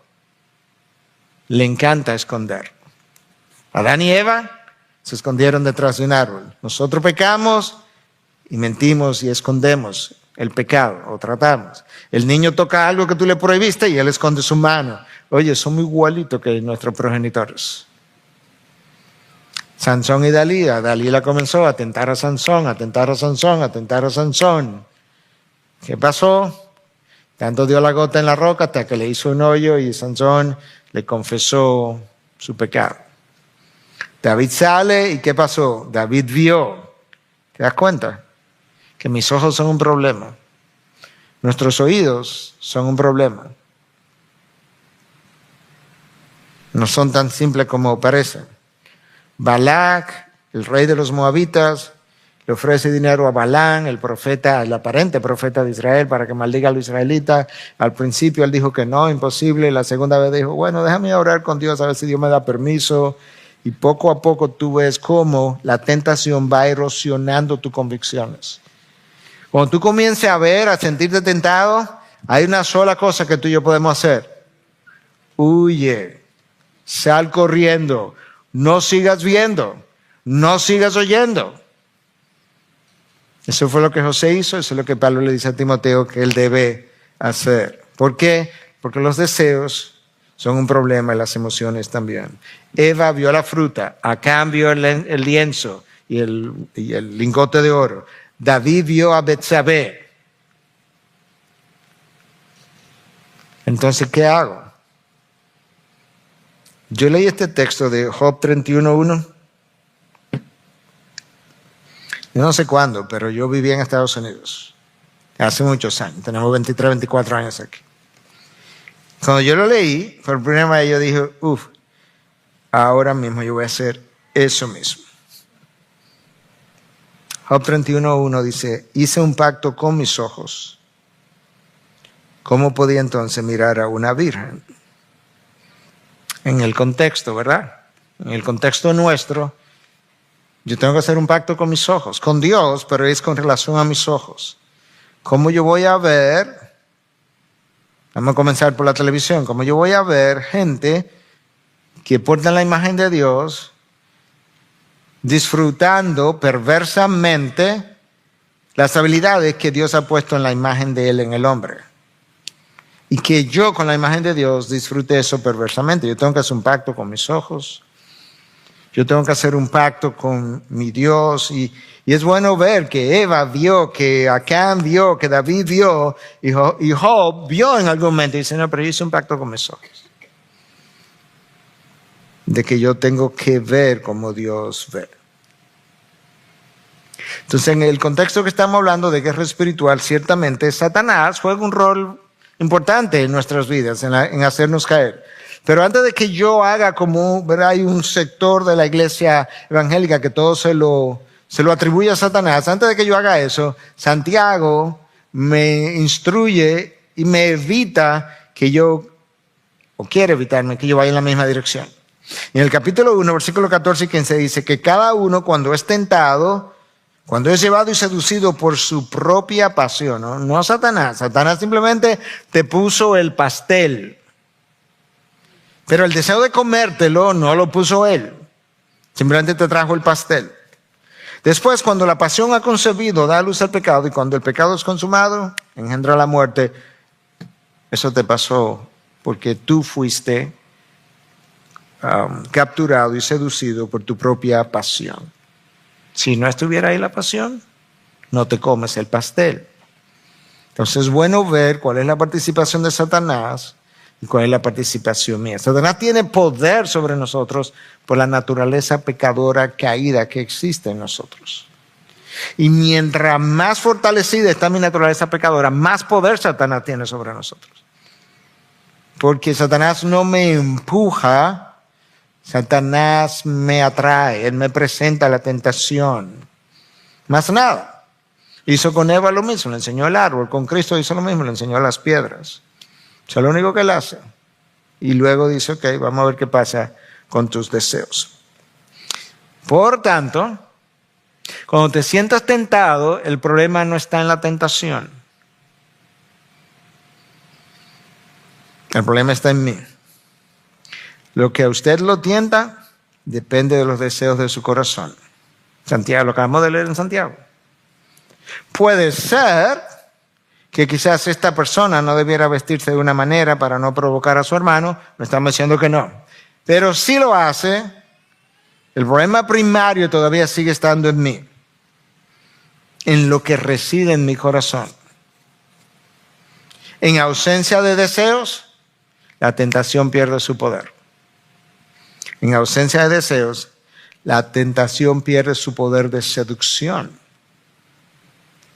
[SPEAKER 1] le encanta esconder. Adán y Eva se escondieron detrás de un árbol. Nosotros pecamos y mentimos y escondemos el pecado, o tratamos. El niño toca algo que tú le prohibiste y él esconde su mano. Oye, son muy igualitos que nuestros progenitores. Sansón y Dalila. Dalila comenzó a tentar a Sansón, a tentar a Sansón, a tentar a Sansón. ¿Qué pasó? Tanto dio la gota en la roca hasta que le hizo un hoyo y Sansón le confesó su pecado. David sale y ¿qué pasó? David vio. ¿Te das cuenta? Que mis ojos son un problema. Nuestros oídos son un problema. No son tan simples como parecen. Balac, el rey de los moabitas, le ofrece dinero a Balán, el profeta, el aparente profeta de Israel, para que maldiga a los israelitas. Al principio él dijo que no, imposible. La segunda vez dijo, bueno, déjame orar con Dios a ver si Dios me da permiso. Y poco a poco tú ves cómo la tentación va erosionando tus convicciones. Cuando tú comiences a ver, a sentirte tentado, hay una sola cosa que tú y yo podemos hacer. Huye, sal corriendo, no sigas viendo, no sigas oyendo. Eso fue lo que José hizo, eso es lo que Pablo le dice a Timoteo que él debe hacer. ¿Por qué? Porque los deseos son un problema y las emociones también. Eva vio la fruta, Acán vio el lienzo y el lingote de oro. David vio a Betsabé. Entonces, ¿qué hago? Yo leí este texto de Job 31:1. Yo no sé cuándo, pero yo viví en Estados Unidos hace muchos años. Tenemos 23, 24 años aquí. Cuando yo lo leí, por primera vez yo dije, ahora mismo yo voy a hacer eso mismo. Job 31:1 dice, hice un pacto con mis ojos. ¿Cómo podía entonces mirar a una virgen? En el contexto, ¿verdad? En el contexto nuestro, yo tengo que hacer un pacto con mis ojos, con Dios, pero es con relación a mis ojos. ¿Cómo yo voy a ver? Vamos a comenzar por la televisión. ¿Cómo yo voy a ver gente que porta la imagen de Dios disfrutando perversamente las habilidades que Dios ha puesto en la imagen de Él en el hombre? Y que yo con la imagen de Dios disfrute eso perversamente. Yo tengo que hacer un pacto con mis ojos. Yo tengo que hacer un pacto con mi Dios. Y es bueno ver que Eva vio, que Acán vio, que David vio, y Job vio en algún momento. Y dice, no, pero yo hice un pacto con mis ojos. De que yo tengo que ver como Dios ve. Entonces, en el contexto que estamos hablando de guerra espiritual, ciertamente Satanás juega un rol importante en nuestras vidas, en hacernos caer. Pero antes de que yo haga como, ¿verdad? Hay un sector de la iglesia evangélica que todo se lo atribuye a Satanás. Antes de que yo haga eso, Santiago me instruye y me evita que yo, o quiere evitarme que yo vaya en la misma dirección. En el capítulo 1, versículo 14 y 15 dice que cada uno cuando es tentado, cuando es llevado y seducido por su propia pasión, no Satanás. Satanás simplemente te puso el pastel. Pero el deseo de comértelo no lo puso él. Simplemente te trajo el pastel. Después, cuando la pasión ha concebido, da luz al pecado. Y cuando el pecado es consumado, engendra la muerte. Eso te pasó porque tú fuiste capturado y seducido por tu propia pasión. Si no estuviera ahí la pasión, no te comes el pastel. Entonces es bueno ver cuál es la participación de Satanás y cuál es la participación mía. Satanás tiene poder sobre nosotros por la naturaleza pecadora caída que existe en nosotros. Y mientras más fortalecida está mi naturaleza pecadora, más poder Satanás tiene sobre nosotros. Porque Satanás no me empuja, Satanás me atrae, él me presenta la tentación. Más nada. Hizo con Eva lo mismo, le enseñó el árbol. Con Cristo hizo lo mismo, le enseñó las piedras. Eso es lo único que él hace. Y luego dice, ok, vamos a ver qué pasa con tus deseos. Por tanto, cuando te sientas tentado, el problema no está en la tentación. El problema está en mí. Lo que a usted lo tienta depende de los deseos de su corazón. Santiago, lo acabamos de leer en Santiago. Puede ser que quizás esta persona no debiera vestirse de una manera para no provocar a su hermano. No estamos diciendo que no. Pero si lo hace, el problema primario todavía sigue estando en mí. En lo que reside en mi corazón. En ausencia de deseos, la tentación pierde su poder. En ausencia de deseos, la tentación pierde su poder de seducción.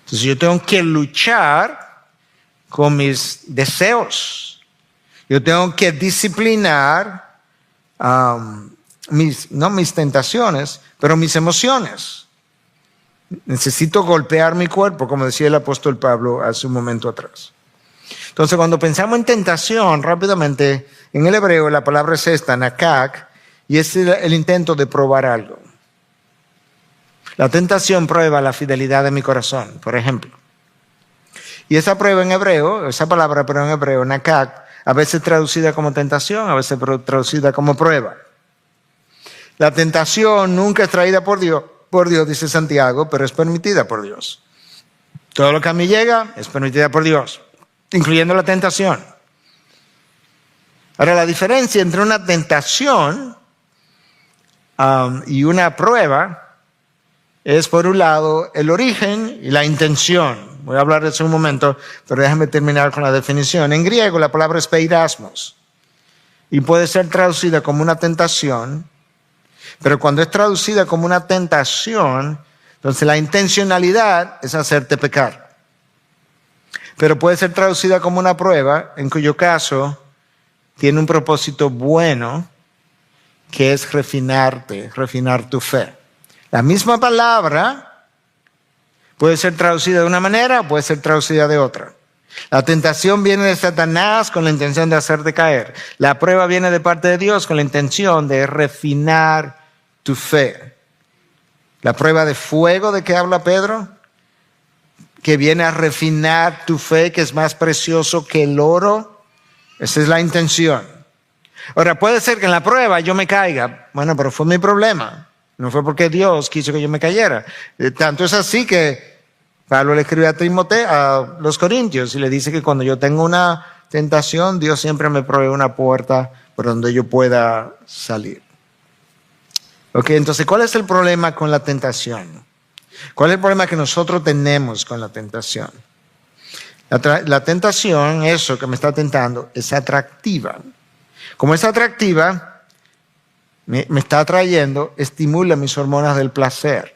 [SPEAKER 1] Entonces yo tengo que luchar con mis deseos. Yo tengo que disciplinar no mis tentaciones, pero mis emociones. Necesito golpear mi cuerpo, como decía el apóstol Pablo hace un momento atrás. Entonces, cuando pensamos en tentación, rápidamente, en el hebreo la palabra es esta, nakak, y es el intento de probar algo. La tentación prueba la fidelidad de mi corazón, por ejemplo. Y esa prueba en hebreo, esa palabra pero en hebreo, nakak, a veces traducida como tentación, a veces traducida como prueba. La tentación nunca es traída por Dios, dice Santiago, pero es permitida por Dios. Todo lo que a mí llega es permitida por Dios, incluyendo la tentación. Ahora, la diferencia entre una tentación y una prueba es, por un lado, el origen y la intención. Voy a hablar de eso en un momento, pero déjame terminar con la definición. En griego la palabra es peirasmos y puede ser traducida como una tentación, pero cuando es traducida como una tentación, entonces la intencionalidad es hacerte pecar. Pero puede ser traducida como una prueba, en cuyo caso tiene un propósito bueno, que es refinar tu fe. La misma palabra puede ser traducida de una manera o puede ser traducida de otra. La tentación viene de Satanás con la intención de hacerte caer. La prueba viene de parte de Dios con la intención de refinar tu fe. La prueba de fuego de que habla Pedro, que viene a refinar tu fe, que es más precioso que el oro. Esa es la intención. Ahora, puede ser que en la prueba yo me caiga. Bueno, pero fue mi problema. No fue porque Dios quiso que yo me cayera. Tanto es así que Pablo le escribe a Timoteo, a los Corintios, y le dice que cuando yo tengo una tentación, Dios siempre me provee una puerta por donde yo pueda salir. Ok, entonces, ¿cuál es el problema con la tentación? ¿Cuál es el problema que nosotros tenemos con la tentación? La tentación, eso que me está tentando, es atractiva. Como es atractiva, me está atrayendo, estimula mis hormonas del placer.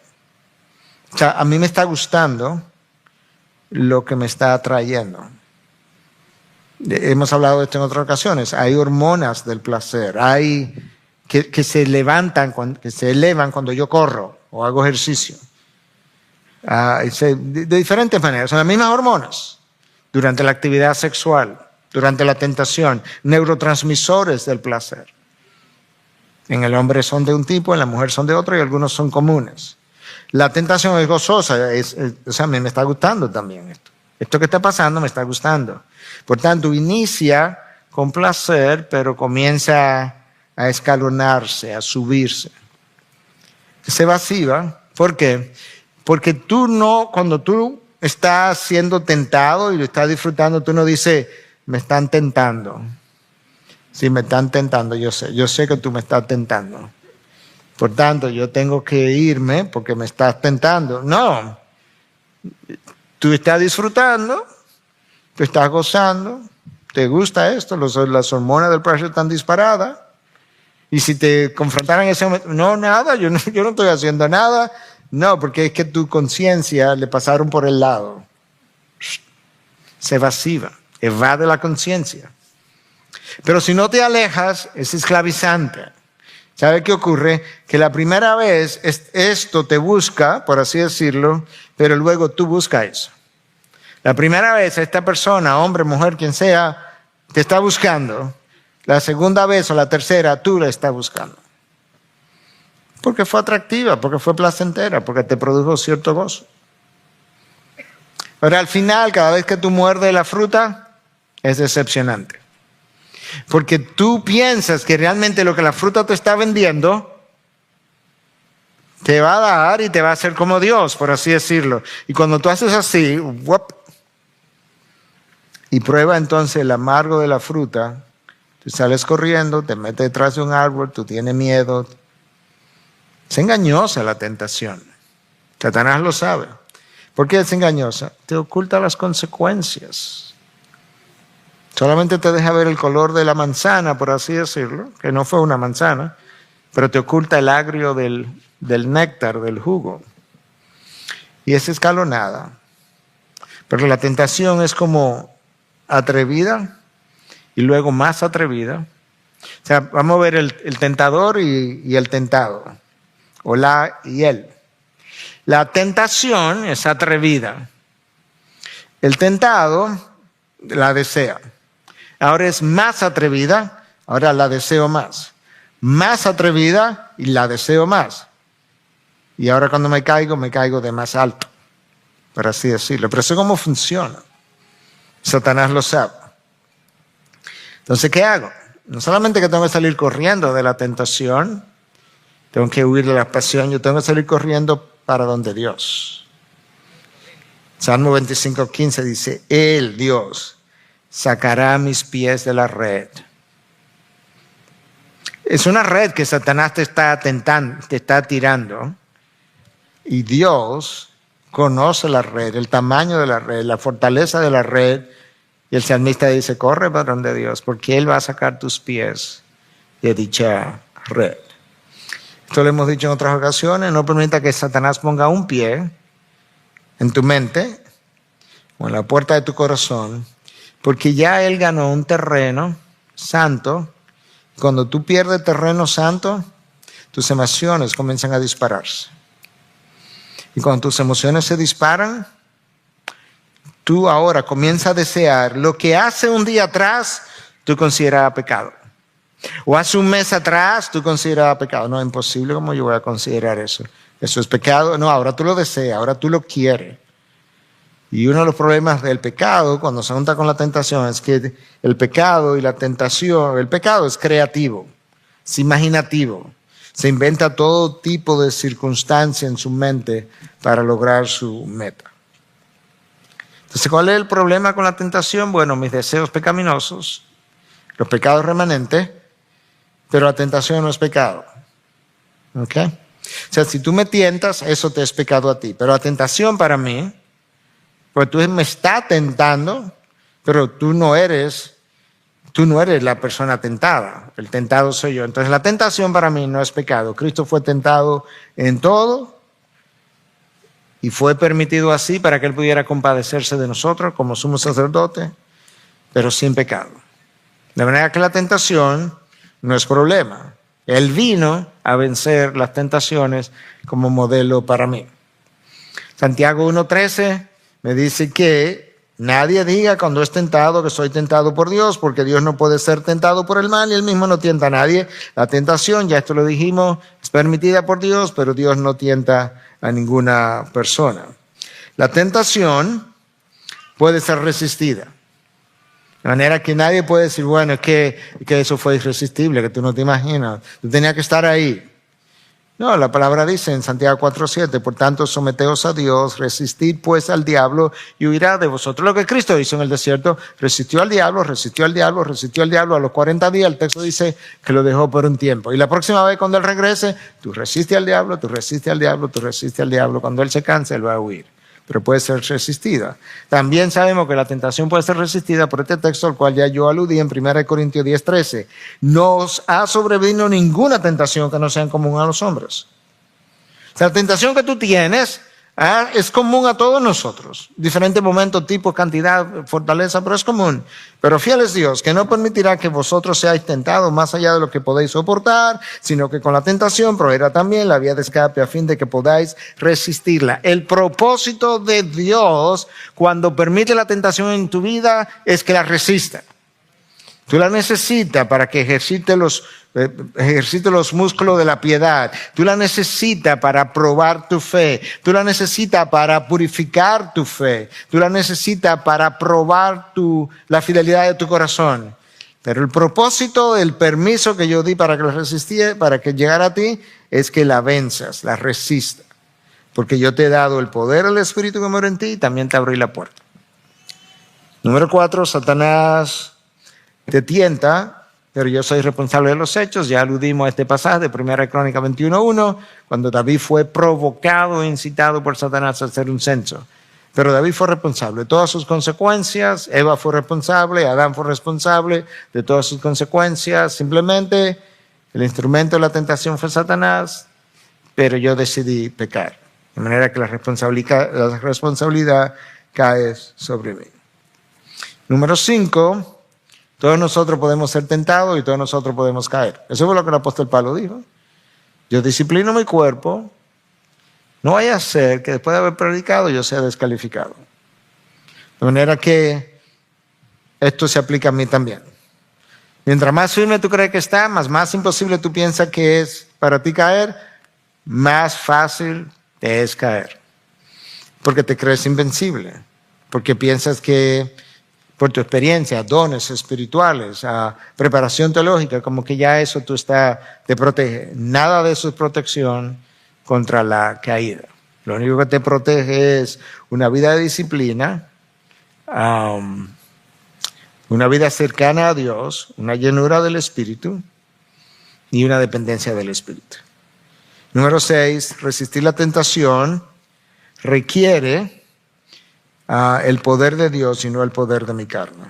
[SPEAKER 1] O sea, a mí me está gustando lo que me está atrayendo. Hemos hablado de esto en otras ocasiones. Hay hormonas del placer, hay que se levantan, que se elevan cuando yo corro o hago ejercicio. De diferentes maneras, son las mismas hormonas. Durante la actividad sexual, durante la tentación, neurotransmisores del placer. En el hombre son de un tipo, en la mujer son de otro y algunos son comunes. La tentación es gozosa, o sea, me está gustando también esto. Esto que está pasando me está gustando. Por tanto, inicia con placer, pero comienza a escalonarse, a subirse. Se evasiva. ¿Por qué? Porque cuando tú estás siendo tentado y lo estás disfrutando, tú no dices, me están tentando. Sí, me están tentando, yo sé que tú me estás tentando. Por tanto, yo tengo que irme porque me estás tentando. No, tú estás disfrutando, tú estás gozando, te gusta esto, las hormonas del placer están disparadas. Y si te confrontaran en ese momento, no, nada, yo no estoy haciendo nada. No, porque es que tu conciencia le pasaron por el lado. Se evasiva, evade la conciencia. Pero si no te alejas, es esclavizante. ¿Sabe qué ocurre? Que la primera vez esto te busca, por así decirlo, pero luego tú buscas eso. La primera vez esta persona, hombre, mujer, quien sea, te está buscando. La segunda vez o la tercera, tú la estás buscando. Porque fue atractiva, porque fue placentera, porque te produjo cierto gozo. Pero al final, cada vez que tú muerdes la fruta, es decepcionante. Porque tú piensas que realmente lo que la fruta te está vendiendo te va a dar y te va a hacer como Dios, por así decirlo. Y cuando tú haces así, y prueba entonces el amargo de la fruta, tú sales corriendo, te metes detrás de un árbol, tú tienes miedo. Es engañosa la tentación. Satanás lo sabe. ¿Por qué es engañosa? Te oculta las consecuencias. Solamente te deja ver el color de la manzana, por así decirlo, que no fue una manzana, pero te oculta el agrio del néctar, del jugo. Y es escalonada. Pero la tentación es como atrevida y luego más atrevida. O sea, vamos a ver el tentador y el tentado, o la y él. La tentación es atrevida. El tentado la desea. Ahora es más atrevida, ahora la deseo más. Más atrevida y la deseo más. Y ahora cuando me caigo de más alto, por así decirlo. Pero eso es cómo funciona. Satanás lo sabe. Entonces, ¿qué hago? No solamente que tengo que salir corriendo de la tentación, tengo que huir de la pasión, yo tengo que salir corriendo para donde Dios. Salmo 25:15 dice, Él, Dios, sacará mis pies de la red. Es una red que Satanás te está tentando, te está tirando. Y Dios conoce la red, el tamaño de la red, la fortaleza de la red. Y el salmista dice, corre para donde Dios, porque Él va a sacar tus pies de dicha red. Esto lo hemos dicho en otras ocasiones, no permita que Satanás ponga un pie en tu mente o en la puerta de tu corazón, porque ya Él ganó un terreno santo. Cuando tú pierdes terreno santo, tus emociones comienzan a dispararse. Y cuando tus emociones se disparan, tú ahora comienzas a desear lo que hace un día atrás tú considerabas pecado. O hace un mes atrás tú considerabas pecado. No, es imposible, ¿cómo yo voy a considerar eso? Eso es pecado. No, ahora tú lo deseas, ahora tú lo quieres. Y uno de los problemas del pecado, cuando se junta con la tentación, es que el pecado y la tentación, el pecado es creativo, es imaginativo. Se inventa todo tipo de circunstancia en su mente para lograr su meta. Entonces, ¿cuál es el problema con la tentación? Bueno, mis deseos pecaminosos, los pecados remanentes, pero la tentación no es pecado. ¿Ok? O sea, si tú me tientas, eso te es pecado a ti. Pero la tentación para mí, pues tú me estás tentando, pero tú no eres la persona tentada. El tentado soy yo. Entonces la tentación para mí no es pecado. Cristo fue tentado en todo y fue permitido así para que Él pudiera compadecerse de nosotros como sumo sacerdote, pero sin pecado. De manera que la tentación no es problema. Él vino a vencer las tentaciones como modelo para mí. Santiago 1:13 me dice que nadie diga cuando es tentado que soy tentado por Dios, porque Dios no puede ser tentado por el mal y Él mismo no tienta a nadie. La tentación, ya esto lo dijimos, es permitida por Dios, pero Dios no tienta a ninguna persona. La tentación puede ser resistida. De manera que nadie puede decir, bueno, es que eso fue irresistible, que tú no te imaginas. Tú tenías que estar ahí. No, la palabra dice en Santiago 4:7, por tanto, someteos a Dios, resistid pues al diablo y huirá de vosotros. Lo que Cristo hizo en el desierto, resistió al diablo, a los 40 días el texto dice que lo dejó por un tiempo. Y la próxima vez cuando Él regrese, tú resistes al diablo, cuando Él se canse, Él va a huir. Pero puede ser resistida. También sabemos que la tentación puede ser resistida por este texto al cual ya yo aludí en 1 Corintios 10:13. No os ha sobrevenido ninguna tentación que no sea común a los hombres. O sea, la tentación que tú tienes, Es común a todos nosotros. Diferente momento, tipo, cantidad, fortaleza, pero es común. Pero fiel es Dios, que no permitirá que vosotros seáis tentados más allá de lo que podéis soportar, sino que con la tentación proveerá también la vía de escape a fin de que podáis resistirla. El propósito de Dios cuando permite la tentación en tu vida es que la resista. Tú la necesitas para que ejercite los músculos de la piedad. Tú la necesitas para probar tu fe. Tú la necesitas para purificar tu fe. Tú la necesitas para probar la fidelidad de tu corazón. Pero el propósito del permiso que yo di para que la resistiera, para que llegara a ti, es que la venzas, la resistas. Porque yo te he dado el poder del Espíritu que mora en ti y también te abrí la puerta. Número 4, Satanás te tienta, pero yo soy responsable de los hechos. Ya aludimos a este pasaje de 1 Crónica 21:1, cuando David fue provocado e incitado por Satanás a hacer un censo. Pero David fue responsable de todas sus consecuencias, Eva fue responsable, Adán fue responsable de todas sus consecuencias. Simplemente el instrumento de la tentación fue Satanás, pero yo decidí pecar. De manera que la responsabilidad cae sobre mí. Número 5. Todos nosotros podemos ser tentados y todos nosotros podemos caer. Eso fue lo que el apóstol Pablo dijo. Yo disciplino mi cuerpo, no vaya a ser que después de haber predicado yo sea descalificado. De manera que esto se aplica a mí también. Mientras más firme tú crees que está, más imposible tú piensas que es para ti caer, más fácil te es caer. Porque te crees invencible, porque piensas que por tu experiencia, dones espirituales, preparación teológica, como que ya eso te protege. Nada de eso es protección contra la caída. Lo único que te protege es una vida de disciplina, una vida cercana a Dios, una llenura del Espíritu y una dependencia del Espíritu. Número 6, resistir la tentación requiere el poder de Dios y no el poder de mi carne.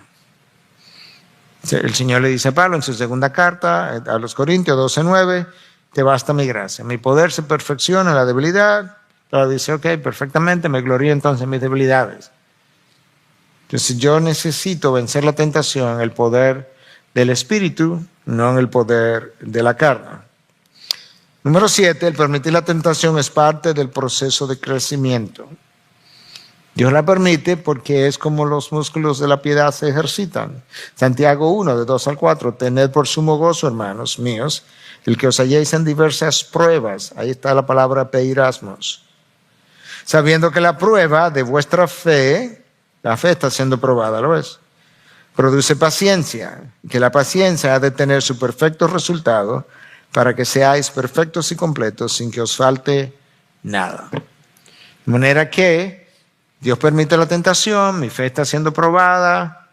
[SPEAKER 1] El Señor le dice a Pablo en su segunda carta a los Corintios 12:9, te basta mi gracia. Mi poder se perfecciona en la debilidad. Pablo dice, ok, perfectamente, me glorío entonces en mis debilidades. Entonces yo necesito vencer la tentación en el poder del Espíritu, no en el poder de la carne. Número 7, el permitir la tentación es parte del proceso de crecimiento. Dios la permite porque es como los músculos de la piedad se ejercitan. Santiago 1, de 2 al 4, tened por sumo gozo, hermanos míos, el que os halléis en diversas pruebas. Ahí está la palabra peirasmos. Sabiendo que la prueba de vuestra fe, la fe está siendo probada, ¿lo ves? Produce paciencia, que la paciencia ha de tener su perfecto resultado para que seáis perfectos y completos sin que os falte nada. De manera que Dios permite la tentación, mi fe está siendo probada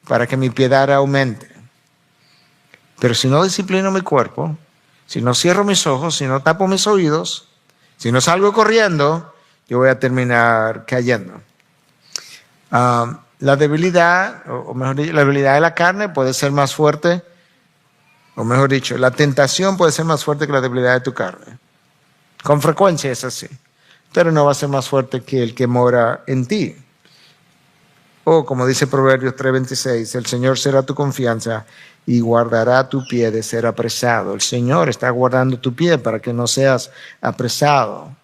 [SPEAKER 1] para que mi piedad aumente. Pero si no disciplino mi cuerpo, si no cierro mis ojos, si no tapo mis oídos, si no salgo corriendo, yo voy a terminar cayendo. La debilidad, o mejor dicho, la debilidad de la carne puede ser más fuerte, o mejor dicho, la tentación puede ser más fuerte que la debilidad de tu carne. Con frecuencia es así. Pero no va a ser más fuerte que el que mora en ti. O como dice Proverbios 3:26, el Señor será tu confianza y guardará tu pie de ser apresado. El Señor está guardando tu pie para que no seas apresado,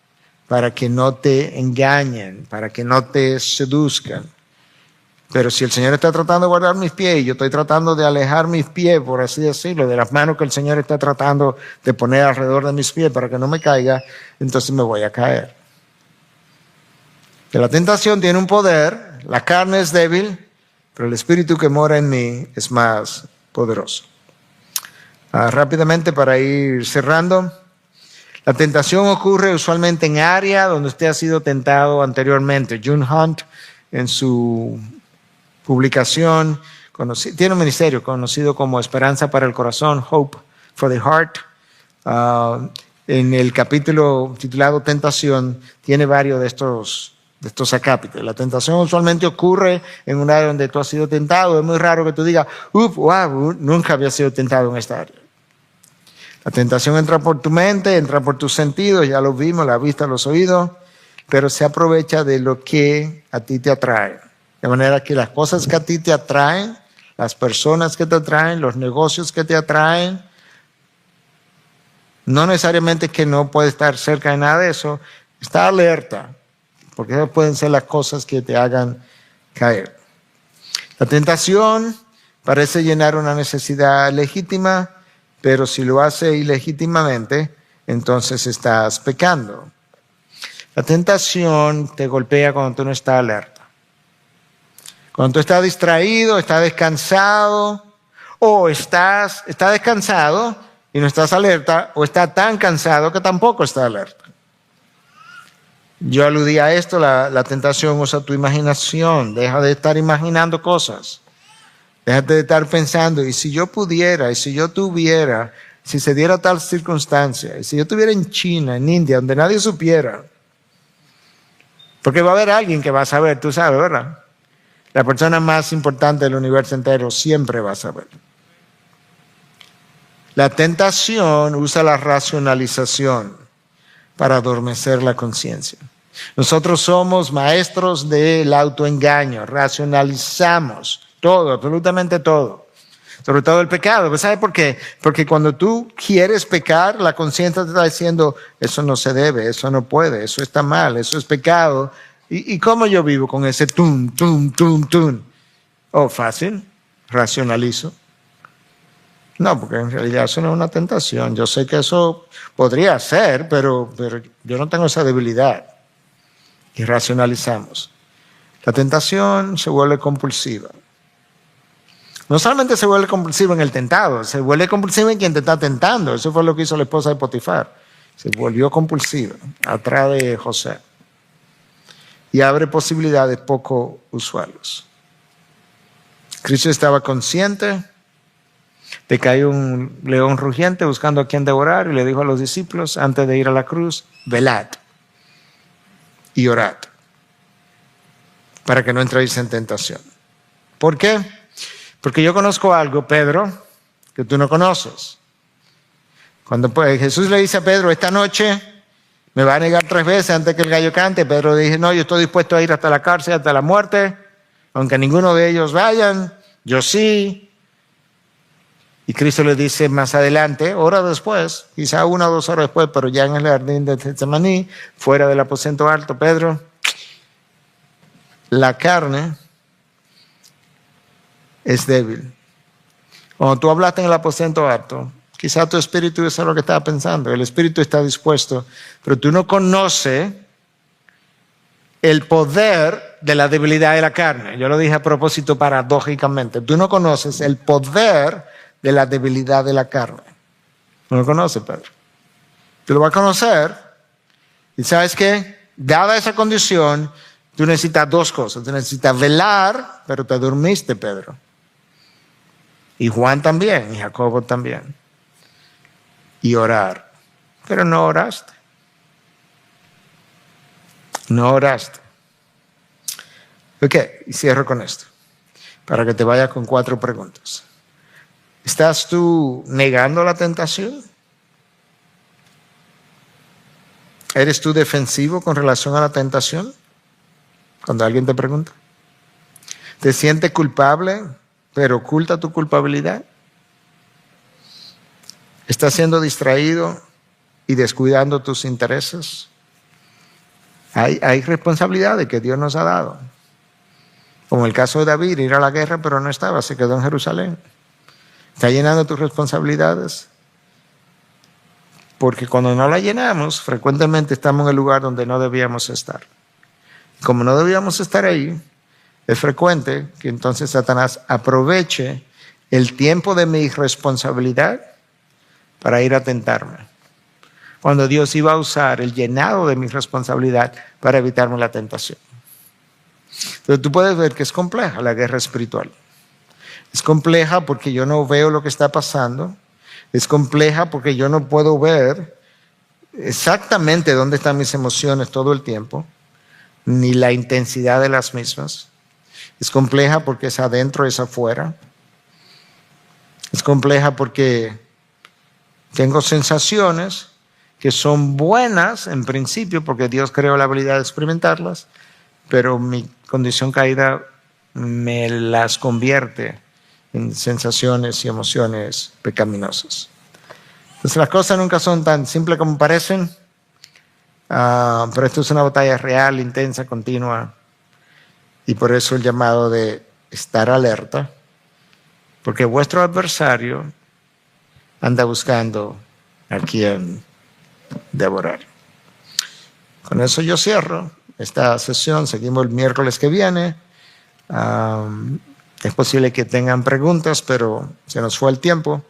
[SPEAKER 1] para que no te engañen, para que no te seduzcan. Pero si el Señor está tratando de guardar mis pies y yo estoy tratando de alejar mis pies, por así decirlo, de las manos que el Señor está tratando de poner alrededor de mis pies para que no me caiga, entonces me voy a caer. Que la tentación tiene un poder, la carne es débil, pero el Espíritu que mora en mí es más poderoso. Rápidamente para ir cerrando, la tentación ocurre usualmente en áreas donde usted ha sido tentado anteriormente. June Hunt, en su publicación, tiene un ministerio conocido como Esperanza para el Corazón, Hope for the Heart. En el capítulo titulado Tentación, tiene varios de estos acápites. La tentación usualmente ocurre en un área donde tú has sido tentado. Es muy raro que tú digas, wow, nunca había sido tentado en esta área. La tentación entra por tu mente, entra por tus sentidos, ya lo vimos, la vista, los oídos. pero se aprovecha de lo que a ti te atrae. De manera que las cosas que a ti te atraen, las personas que te atraen, los negocios que te atraen, no necesariamente que no puedes estar cerca de nada de eso, está alerta, porque esas pueden ser las cosas que te hagan caer. La tentación parece llenar una necesidad legítima, pero si lo hace ilegítimamente, entonces estás pecando. La tentación te golpea cuando tú no estás alerta. Cuando tú estás distraído, estás descansado, o estás descansado y no estás alerta, o estás tan cansado que tampoco estás alerta. Yo aludí a esto, la tentación usa tu imaginación, deja de estar imaginando cosas. Déjate de estar pensando, y si yo pudiera, y si yo tuviera, si se diera tal circunstancia, y si yo estuviera en China, en India, donde nadie supiera. Porque va a haber alguien que va a saber, tú sabes, ¿verdad? La persona más importante del universo entero siempre va a saber. La tentación usa la racionalización para adormecer la conciencia. Nosotros somos maestros del autoengaño, racionalizamos todo, absolutamente todo. Sobre todo el pecado. ¿Sabes por qué? Porque cuando tú quieres pecar, la conciencia te está diciendo, eso no se debe, eso no puede, eso está mal, eso es pecado. ¿Y cómo yo vivo con ese tun, tun, tun, tun? Oh, fácil, racionalizo. No, porque en realidad eso no es una tentación. Yo sé que eso podría ser, pero yo no tengo esa debilidad. Y racionalizamos. La tentación se vuelve compulsiva. No solamente se vuelve compulsiva en el tentado, se vuelve compulsiva en quien te está tentando. Eso fue lo que hizo la esposa de Potifar. Se volvió compulsiva atrás de José. Y abre posibilidades poco usuales. Cristo estaba consciente de que hay un león rugiente buscando a quien devorar y le dijo a los discípulos antes de ir a la cruz, velad y orad para que no entréis en tentación. ¿Por qué? Porque yo conozco algo, Pedro, que tú no conoces. Cuando Jesús le dice a Pedro, esta noche me va a negar 3 veces antes que el gallo cante, Pedro dice, no, yo estoy dispuesto a ir hasta la cárcel, hasta la muerte, aunque ninguno de ellos vayan, yo sí. Y Cristo le dice más adelante, horas después, quizá 1 o 2 horas después, pero ya en el jardín de Getsemaní, fuera del aposento alto, Pedro, la carne es débil. Cuando tú hablaste en el aposento alto, quizá tu espíritu es lo que estaba pensando, el espíritu está dispuesto, pero tú no conoces el poder de la debilidad de la carne. Yo lo dije a propósito paradójicamente. Tú no conoces el poder de la debilidad de la carne. No lo conoces, Pedro. Tú lo vas a conocer y ¿sabes qué? Dada esa condición, tú necesitas 2 cosas. Tú necesitas velar, pero te dormiste, Pedro. Y Juan también, y Jacobo también. Y orar. Pero no oraste. No oraste. Ok, y cierro con esto, para que te vayas con 4 preguntas. ¿Estás tú negando la tentación? ¿Eres tú defensivo con relación a la tentación? Cuando alguien te pregunta. ¿Te sientes culpable, pero oculta tu culpabilidad? ¿Estás siendo distraído y descuidando tus intereses? Hay responsabilidades que Dios nos ha dado. Como el caso de David, ir a la guerra, pero no estaba, se quedó en Jerusalén. ¿Está llenando tus responsabilidades? Porque cuando no la llenamos, frecuentemente estamos en el lugar donde no debíamos estar. Como no debíamos estar ahí, es frecuente que entonces Satanás aproveche el tiempo de mi irresponsabilidad para ir a tentarme. Cuando Dios iba a usar el llenado de mi responsabilidad para evitarme la tentación. Pero tú puedes ver que es compleja la guerra espiritual. Es compleja porque yo no veo lo que está pasando. Es compleja porque yo no puedo ver exactamente dónde están mis emociones todo el tiempo, ni la intensidad de las mismas. Es compleja porque es adentro, es afuera. Es compleja porque tengo sensaciones que son buenas en principio, porque Dios creó la habilidad de experimentarlas, pero mi condición caída me las convierte en sensaciones y emociones pecaminosas. Entonces las cosas nunca son tan simples como parecen, pero esto es una batalla real, intensa, continua, y por eso el llamado de estar alerta, porque vuestro adversario anda buscando a quien devorar. Con eso yo cierro esta sesión, seguimos el miércoles que viene. Es posible que tengan preguntas, pero se nos fue el tiempo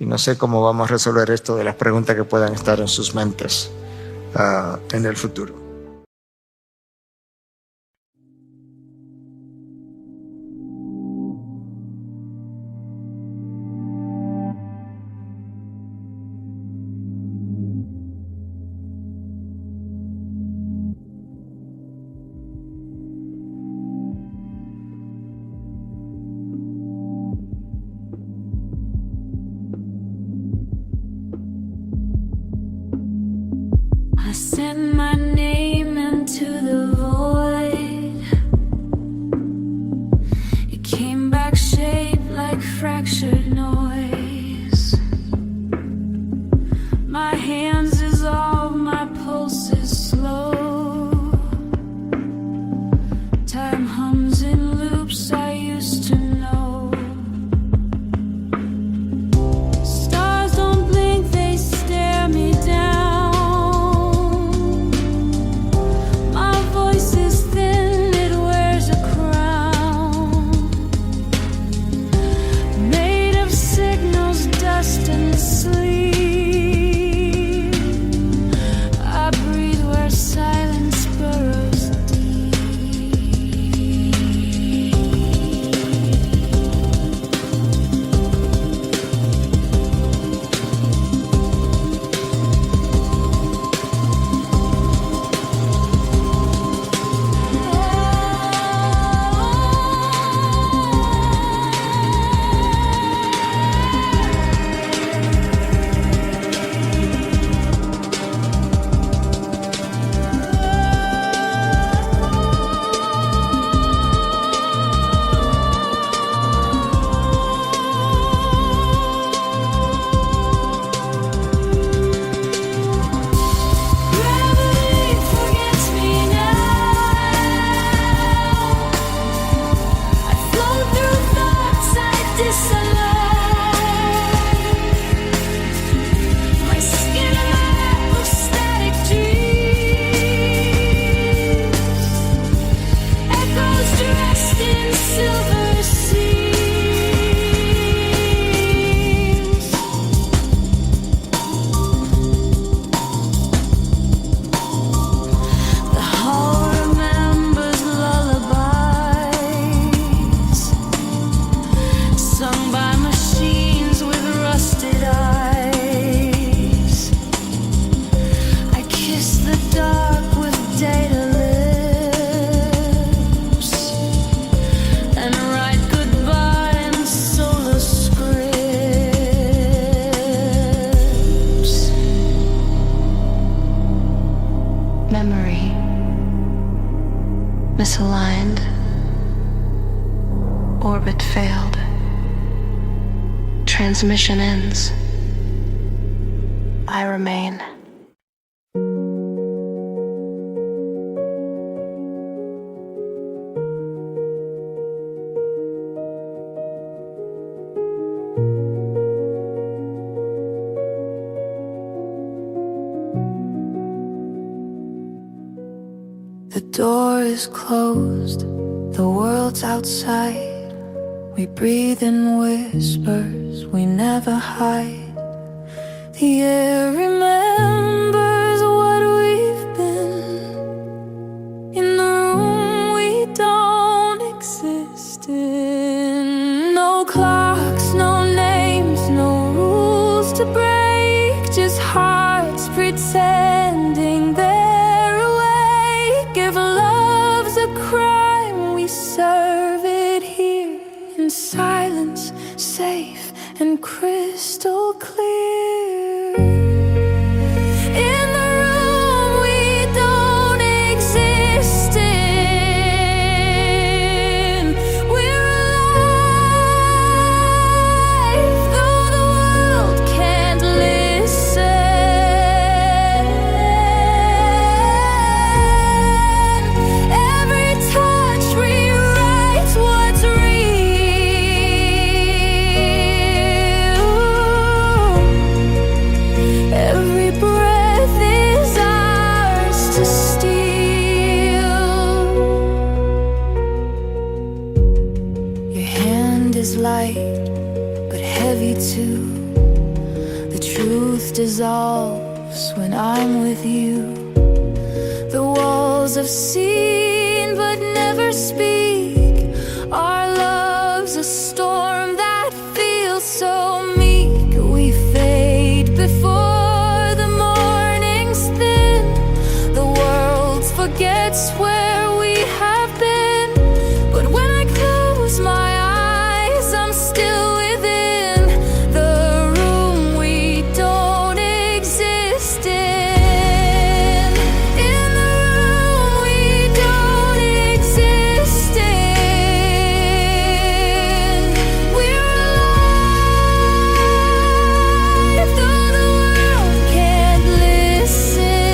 [SPEAKER 1] y no sé cómo vamos a resolver esto de las preguntas que puedan estar en sus mentes en el futuro.
[SPEAKER 2] I sent my name into the void. It came back shaped like fractured noise. My hands dissolve, my pulse is slow. Time hums in loops I used to know. Stars don't blink, they stare me down. Misaligned. Orbit failed. Transmission ends. I remain. The door is closed, the world's outside. We breathe in whispers, we never hide. The air remembers what we've been. In the room we don't exist in. No clocks, no names, no rules to break. Just hearts pretending they're awake. If love's a crime, we serve it here in silence, safe and crystal clear. is light, but heavy too. The truth dissolves when I'm with you. The walls have seen but never speak. Our love's a storm that feels so meek. We fade before the morning's thin. The world forgets where we have been. But when I close my eyes, I'm still within the room we don't exist in. In the room we don't exist in. We're alive, though the world can't listen.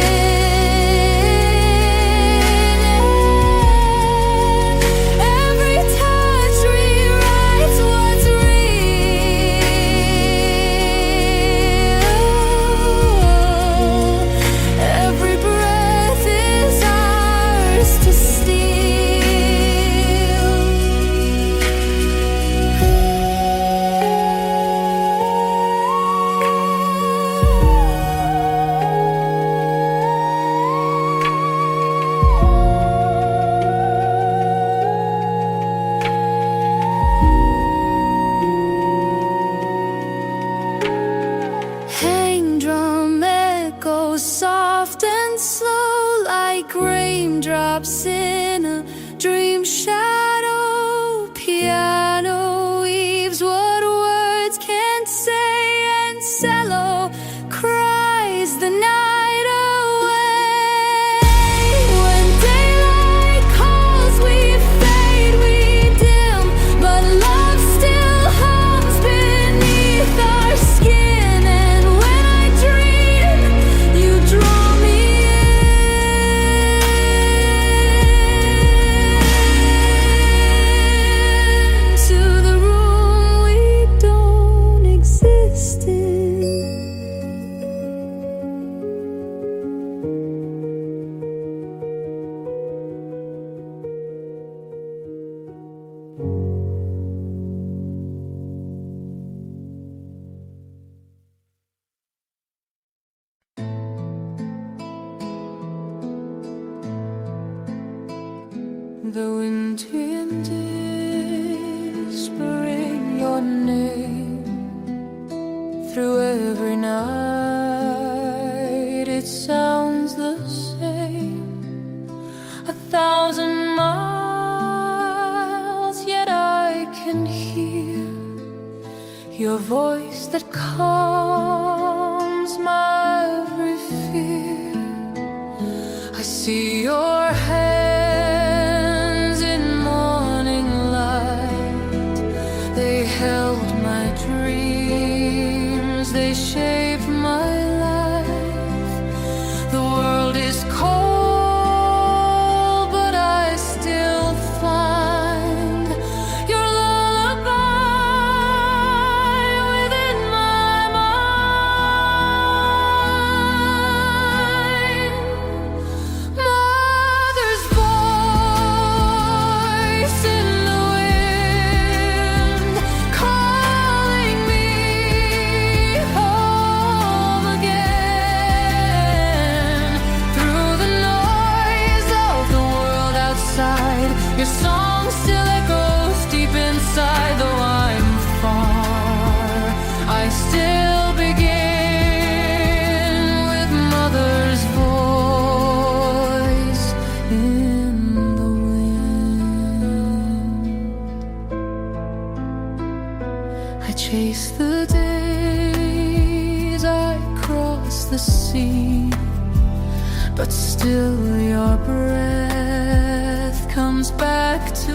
[SPEAKER 2] Every touch rewrites what's real. Every breath is ours to hang drum echoes soft and slow like raindrops in a dream shadow. Piano weaves what words can't say, and cello cries the night away. When daylight calls, we fade, we dim, but love still hums beneath our skin. And when I dream, you draw me into the room we don't exist in. The wind in whispering your name through every night, it sounds the same. 1,000 miles, yet I can hear your voice that calms my every fear. I see your hands in morning light. They held my dreams, they shaped my life. The world is cold, but I still find your lullaby within my mind. Mother's voice in the wind, calling me home again. Through the noise of the world outside, your song still echoes deep inside. Though I'm far, I still begin with mother's voice in the wind. I chase the days, I cross the sea, but still your breath comes back to